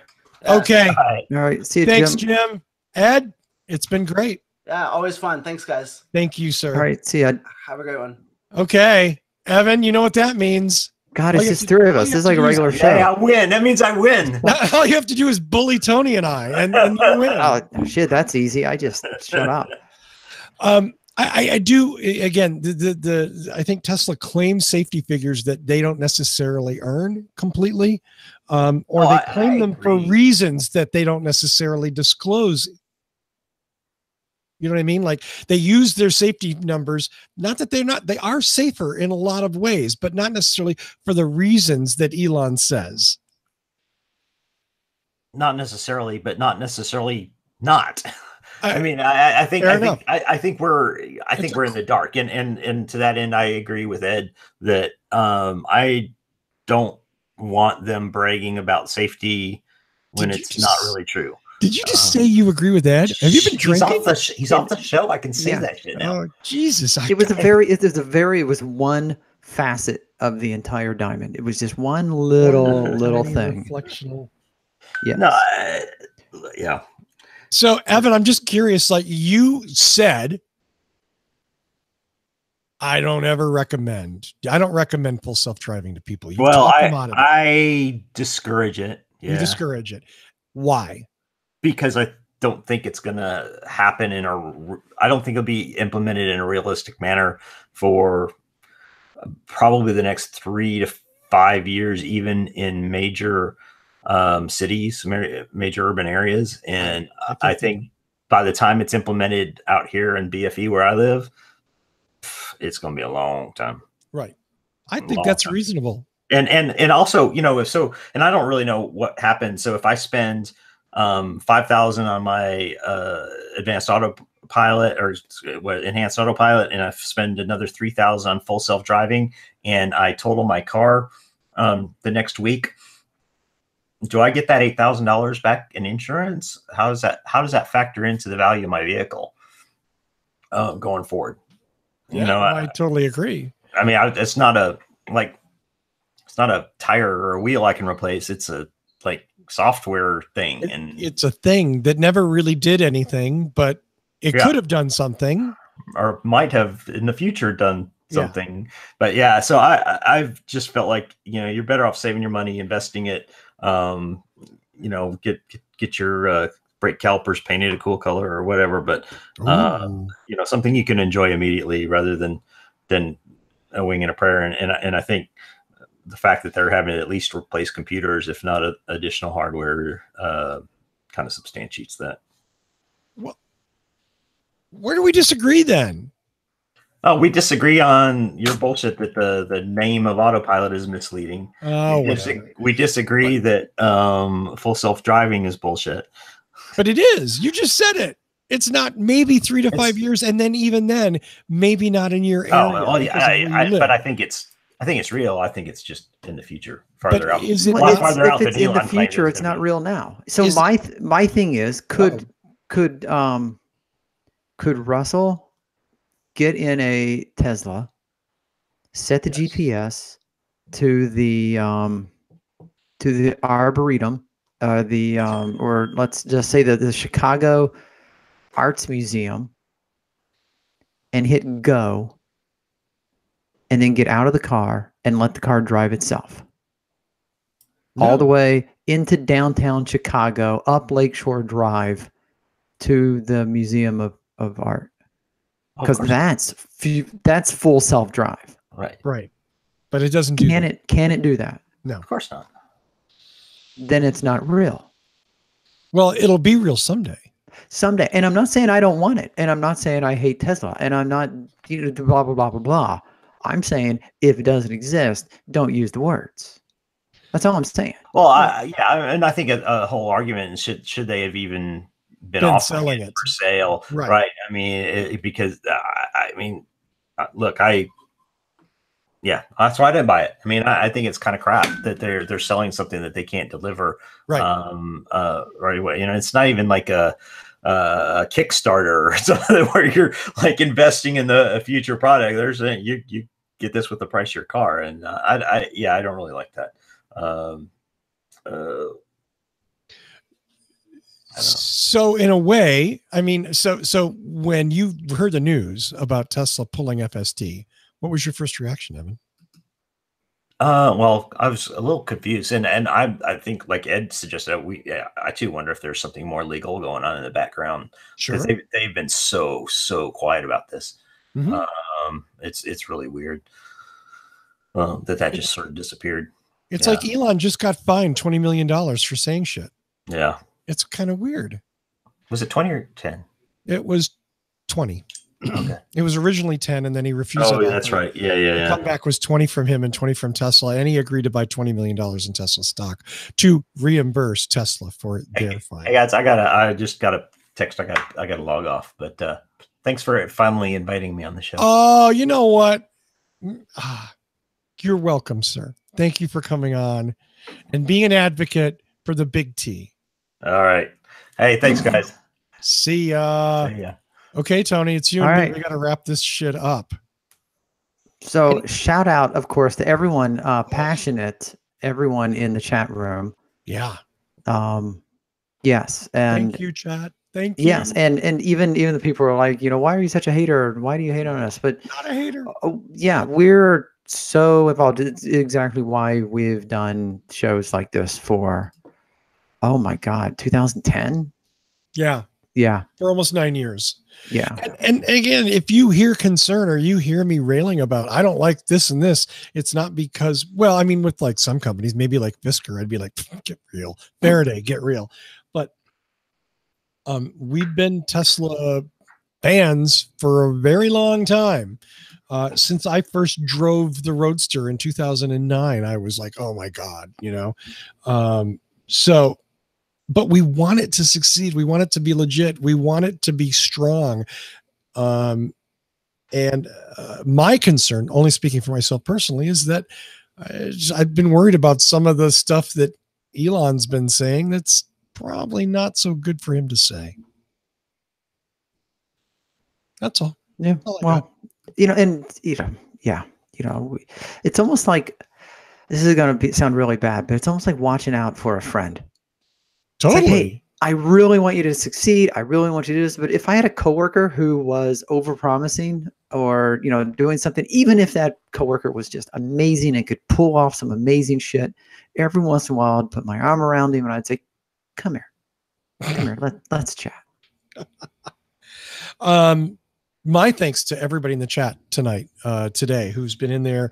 [SPEAKER 1] Okay.
[SPEAKER 4] All right. See you,
[SPEAKER 1] Thanks,
[SPEAKER 4] Jim.
[SPEAKER 1] Jim. Ed, it's been great.
[SPEAKER 3] Yeah, always fun. Thanks, guys.
[SPEAKER 1] Thank you, sir.
[SPEAKER 4] All right. See ya.
[SPEAKER 3] Have a great one.
[SPEAKER 1] Okay. Evan, you know what that means.
[SPEAKER 4] God,
[SPEAKER 1] All
[SPEAKER 4] it's
[SPEAKER 1] you
[SPEAKER 4] just
[SPEAKER 1] have to-
[SPEAKER 4] three of
[SPEAKER 1] all
[SPEAKER 4] us.
[SPEAKER 1] you
[SPEAKER 4] This is
[SPEAKER 1] have
[SPEAKER 4] like
[SPEAKER 1] to
[SPEAKER 4] a
[SPEAKER 1] do
[SPEAKER 4] regular
[SPEAKER 1] is-
[SPEAKER 4] show.
[SPEAKER 5] Hey, I win. That means I win.
[SPEAKER 1] All you have to do is bully Tony and I, and you win.
[SPEAKER 4] Oh shit, that's easy. I just shut up.
[SPEAKER 1] I do again. I think Tesla claims safety figures that they don't necessarily earn completely, or they claim them for reasons that they don't necessarily disclose. You know what I mean? Like they use their safety numbers. Not that they are safer in a lot of ways, but not necessarily for the reasons that Elon says.
[SPEAKER 5] Not necessarily, but not necessarily not. I mean, I think we're in the dark, and to that end, I agree with Ed that I don't want them bragging about safety when it's not really true.
[SPEAKER 1] Did you just say you agree with Ed? Have you been drinking?
[SPEAKER 5] He's off the show. I can say that shit now.
[SPEAKER 1] Oh Jesus!
[SPEAKER 4] It was one facet of the entire diamond. It was just one little thing.
[SPEAKER 1] Reflectional.
[SPEAKER 4] Yeah.
[SPEAKER 5] No. Yeah.
[SPEAKER 1] So Evan, I'm just curious. Like you said, I don't recommend full self-driving to people. You talk them out of it.
[SPEAKER 5] I discourage it. Yeah.
[SPEAKER 1] You discourage it. Why?
[SPEAKER 5] Because I don't think it's going to happen I don't think it'll be implemented in a realistic manner for probably the next 3 to 5 years, even in major cities, major urban areas. And I think by the time it's implemented out here in BFE where I live, it's going to be a long time.
[SPEAKER 1] Right. I think that's reasonable.
[SPEAKER 5] And also, you know, and I don't really know what happens. So if I spend $5,000 on my advanced autopilot or enhanced autopilot, and I spend another $3,000 on full self-driving, and I total my car the next week, do I get that $8,000 back in insurance? How does that factor into the value of my vehicle going forward?
[SPEAKER 1] Yeah,
[SPEAKER 5] you know,
[SPEAKER 1] I totally agree.
[SPEAKER 5] I mean, it's not a tire or a wheel I can replace. It's a software thing, and
[SPEAKER 1] it's a thing that never really did anything, but it could have done something,
[SPEAKER 5] or might have in the future done something. Yeah. But yeah, so I've just felt like, you know, you're better off saving your money, investing it. You know, get your brake calipers painted a cool color or whatever. But you know, something you can enjoy immediately rather than a wing and a prayer. And I think the fact that they're having to at least replace computers, if not additional hardware, kind of substantiates that.
[SPEAKER 1] Well, where do we disagree then?
[SPEAKER 5] Oh, we disagree on your bullshit that the name of Autopilot is misleading.
[SPEAKER 1] Oh,
[SPEAKER 5] we disagree that full self-driving is bullshit.
[SPEAKER 1] But it is. You just said it. It's not maybe 3 to 5 years, and then even then, maybe not in your area.
[SPEAKER 5] Oh, well, yeah, but I think it's real. I think it's just in the future, farther out.
[SPEAKER 1] Is it
[SPEAKER 4] if it's in the future, it's not real now. So my thing is, could Russell get in a Tesla, set the GPS to the Arboretum, or let's just say the Chicago Arts Museum, and hit go, and then get out of the car and let the car drive itself. All the way into downtown Chicago, up Lakeshore Drive to the Museum of Art. Because that's full self-drive.
[SPEAKER 5] Right.
[SPEAKER 1] But it doesn't do that.
[SPEAKER 4] Can it do that?
[SPEAKER 1] No.
[SPEAKER 5] Of course not.
[SPEAKER 4] Then it's not real.
[SPEAKER 1] Well, it'll be real someday.
[SPEAKER 4] Someday. And I'm not saying I don't want it. And I'm not saying I hate Tesla. And I'm not blah, blah, blah, blah, blah. I'm saying if it doesn't exist, don't use the words. That's all I'm saying.
[SPEAKER 5] Well, and I think a whole argument should they have even been offering it for sale, right? I mean, because look, that's why I didn't buy it. I mean, I think it's kind of crap that they're selling something that they can't deliver right away. You know, it's not even like a Kickstarter or something where you're like investing in the future product. There's you get this with the price of your car, and I don't really like that.
[SPEAKER 1] So in a way, I mean, so when you heard the news about Tesla pulling FSD, what was your first reaction, Evan?
[SPEAKER 5] Well, I was a little confused, and I think, like Ed suggested, I too wonder if there's something more legal going on in the background. Sure, because they've been so quiet about this. Mm-hmm. It's really weird that just sort of disappeared.
[SPEAKER 1] It's like Elon just got fined $20 million for saying shit.
[SPEAKER 5] Yeah,
[SPEAKER 1] it's kind of weird.
[SPEAKER 5] Was it 20 or 10?
[SPEAKER 1] It was 20.
[SPEAKER 5] Okay.
[SPEAKER 1] It was originally 10, and then he refused.
[SPEAKER 5] Oh, that's right. Yeah. The
[SPEAKER 1] comeback was 20 from him and 20 from Tesla, and he agreed to buy $20 million in Tesla stock to reimburse Tesla for their fine.
[SPEAKER 5] Hey guys, I just got a text. I got to log off, but thanks for finally inviting me on the show.
[SPEAKER 1] Oh, you know what? You're welcome, sir. Thank you for coming on and being an advocate for the big T.
[SPEAKER 5] All right. Hey, thanks, guys.
[SPEAKER 1] See ya.
[SPEAKER 5] See ya.
[SPEAKER 1] Okay, Tony, it's you.
[SPEAKER 4] All
[SPEAKER 1] and
[SPEAKER 4] right.
[SPEAKER 1] me. We got to wrap this shit up.
[SPEAKER 4] So shout out, of course, to everyone passionate, everyone in the chat room.
[SPEAKER 1] Yeah.
[SPEAKER 4] Yes. And
[SPEAKER 1] thank you, chat. Thank you.
[SPEAKER 4] Yes. And even the people are like, why are you such a hater? Why do you hate on us? But
[SPEAKER 1] not a hater.
[SPEAKER 4] Yeah, we're so involved. It's exactly why we've done shows like this for, oh my God, 2010.
[SPEAKER 1] Yeah.
[SPEAKER 4] Yeah.
[SPEAKER 1] For almost 9 years.
[SPEAKER 4] Yeah.
[SPEAKER 1] And again, if you hear concern or you hear me railing about, I don't like this and this, it's not because, well, I mean, with like some companies, maybe like Fisker, I'd be like, get real. Faraday, get real. But we've been Tesla fans for a very long time. Since I first drove the Roadster in 2009, I was like, oh my God, but we want it to succeed. We want it to be legit. We want it to be strong. And my concern, only speaking for myself personally, is that I've been worried about some of the stuff that Elon's been saying that's probably not so good for him to say. That's all.
[SPEAKER 4] Yeah. Well, it's almost like, this is going to sound really bad, but it's almost like watching out for a friend.
[SPEAKER 1] Totally.
[SPEAKER 4] Like, hey, I really want you to succeed. I really want you to do this. But if I had a coworker who was overpromising or, doing something, even if that coworker was just amazing and could pull off some amazing shit, every once in a while I'd put my arm around him and I'd say, come here, let's chat.
[SPEAKER 1] My thanks to everybody in the chat tonight, today, who's been in there,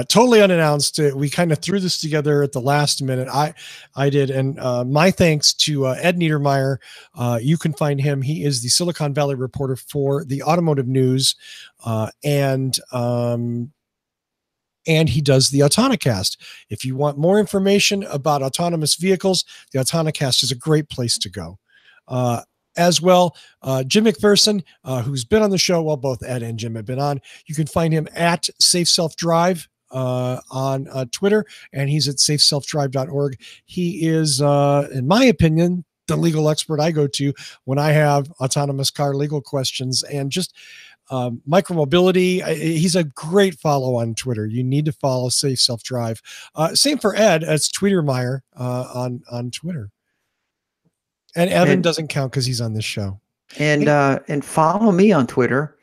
[SPEAKER 1] totally unannounced. We kind of threw this together at the last minute. I did. And my thanks to Ed Niedermeyer. You can find him. He is the Silicon Valley reporter for the Automotive News. And he does the Autonocast. If you want more information about autonomous vehicles, the Autonocast is a great place to go. As well, Jim McPherson, who's been on the show, well, both Ed and Jim have been on. You can find him at Safe Self Drive on Twitter, and he's at safeselfdrive.org. He is, in my opinion, the legal expert I go to when I have autonomous car legal questions. And just Micromobility. He's a great follow on Twitter. You need to follow Safe Self Drive. Same for Ed. It's Tweetermeyer on Twitter. And Evan doesn't count because he's on this show.
[SPEAKER 4] And follow me on Twitter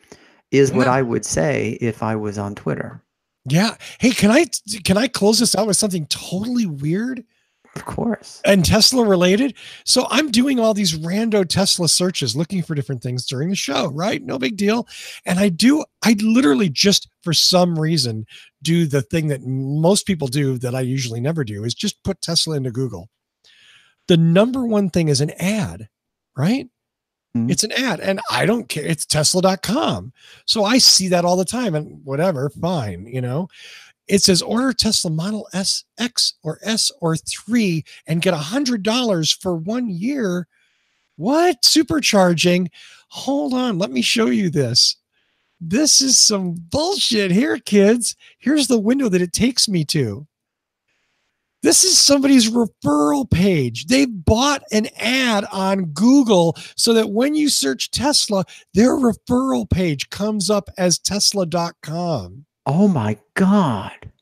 [SPEAKER 4] is what I would say if I was on Twitter.
[SPEAKER 1] Yeah. Hey, can I close this out with something totally weird?
[SPEAKER 4] Of course.
[SPEAKER 1] And Tesla related. So I'm doing all these rando Tesla searches looking for different things during the show, right? No big deal. And I literally just for some reason do the thing that most people do that I usually never do is just put Tesla into Google. The number one thing is an ad, right? Mm-hmm. It's an ad and I don't care. It's Tesla.com. So I see that all the time and whatever, fine, you know. It says order Tesla Model S, X, or S, or 3 and get $100 for 1 year. What? Supercharging? Hold on. Let me show you this. This is some bullshit here, kids. Here's the window that it takes me to. This is somebody's referral page. They bought an ad on Google so that when you search Tesla, their referral page comes up as Tesla.com.
[SPEAKER 4] Oh my God.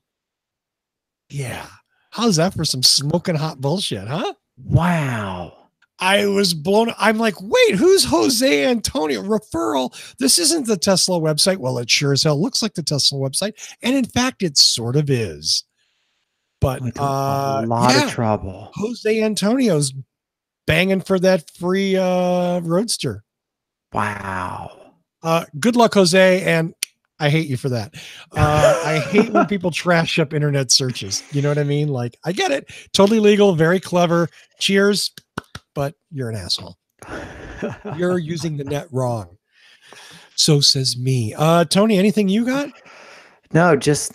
[SPEAKER 1] Yeah. How's that for some smoking hot bullshit, huh?
[SPEAKER 4] Wow.
[SPEAKER 1] I was blown. I'm like, wait, who's Jose Antonio? Referral. This isn't the Tesla website. Well, it sure as hell looks like the Tesla website. And in fact, it sort of is. But
[SPEAKER 4] a lot of trouble.
[SPEAKER 1] Jose Antonio's banging for that free Roadster.
[SPEAKER 4] Wow.
[SPEAKER 1] Good luck, Jose. And I hate you for that. I hate when people trash up internet searches. You know what I mean? Like, I get it. Totally legal, very clever. Cheers. But you're an asshole. You're using the net wrong. So says me. Tony, anything you got?
[SPEAKER 4] No, just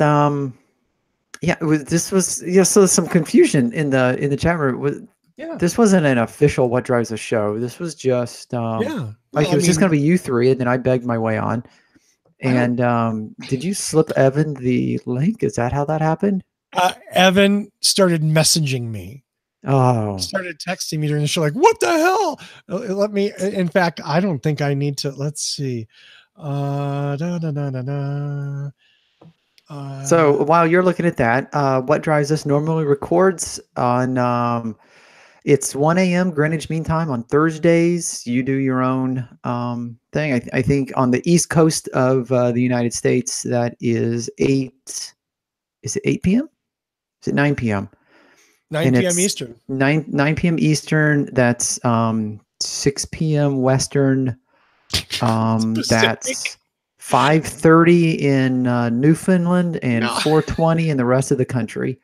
[SPEAKER 4] yeah, this was so some confusion in the chat room. This wasn't an official What Drives a Show. This was just
[SPEAKER 1] well,
[SPEAKER 4] like it was just gonna be you three, and then I begged my way on. And did you slip Evan the link? Is that how that happened?
[SPEAKER 1] Evan started messaging me.
[SPEAKER 4] Oh,
[SPEAKER 1] started texting me during the show, like, what the hell? Let me, in fact, I don't think I need to, let's see.
[SPEAKER 4] So while you're looking at that, What Drives Us normally records on, it's 1 a.m. Greenwich Mean Time on Thursdays. You do your own thing. I think on the East Coast of the United States, that is 8. Is it 8 p.m.? Is it 9 p.m.?
[SPEAKER 1] 9 p.m. Eastern.
[SPEAKER 4] 9 p.m. Eastern. That's 6 p.m. Western. That's 5:30 in Newfoundland and 4:20 in the rest of the country.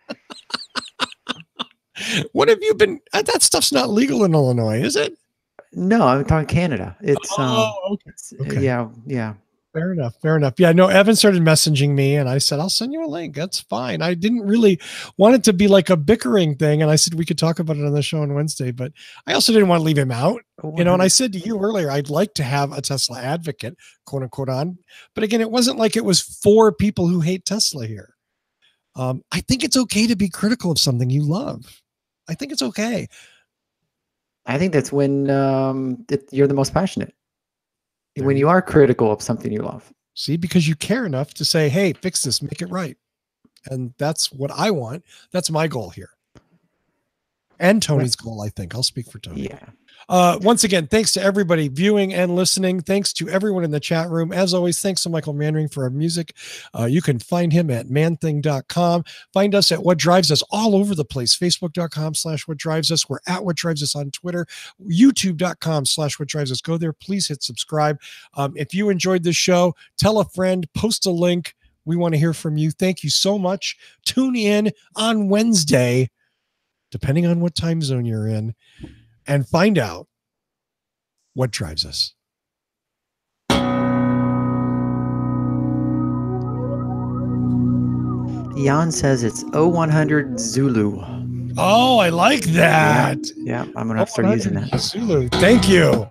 [SPEAKER 1] What have you been? That stuff's not legal in Illinois, is it?
[SPEAKER 4] No, I'm talking Canada. It's
[SPEAKER 1] okay.
[SPEAKER 4] Yeah.
[SPEAKER 1] Fair enough. Yeah, no, Evan started messaging me and I said, I'll send you a link. That's fine. I didn't really want it to be like a bickering thing. And I said, we could talk about it on the show on Wednesday, but I also didn't want to leave him out, you know, and I said to you earlier, I'd like to have a Tesla advocate, quote unquote, on, but again, it wasn't like it was for people who hate Tesla here. I think it's okay to be critical of something you love. I think it's okay.
[SPEAKER 4] I think that's when you're the most passionate. When you are critical of something you love.
[SPEAKER 1] See, because you care enough to say, hey, fix this, make it right. And that's what I want. That's my goal here. And Tony's goal, I think. I'll speak for Tony.
[SPEAKER 4] Yeah.
[SPEAKER 1] Once again, thanks to everybody viewing and listening. Thanks to everyone in the chat room. As always, thanks to Michael Mandering for our music. You can find him at manthing.com. Find us at What Drives Us all over the place. Facebook.com/What Drives Us. We're at What Drives Us on Twitter. YouTube.com/What Drives Us. Go there. Please hit subscribe. If you enjoyed this show, tell a friend, post a link. We want to hear from you. Thank you so much. Tune in on Wednesday, depending on what time zone you're in, and find out what drives us.
[SPEAKER 4] Jan says it's 0100 Zulu.
[SPEAKER 1] Oh, I like that.
[SPEAKER 4] Yeah, I'm going to start using that.
[SPEAKER 1] Zulu. Thank you.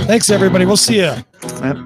[SPEAKER 1] Thanks, everybody. We'll see you.
[SPEAKER 4] Yep.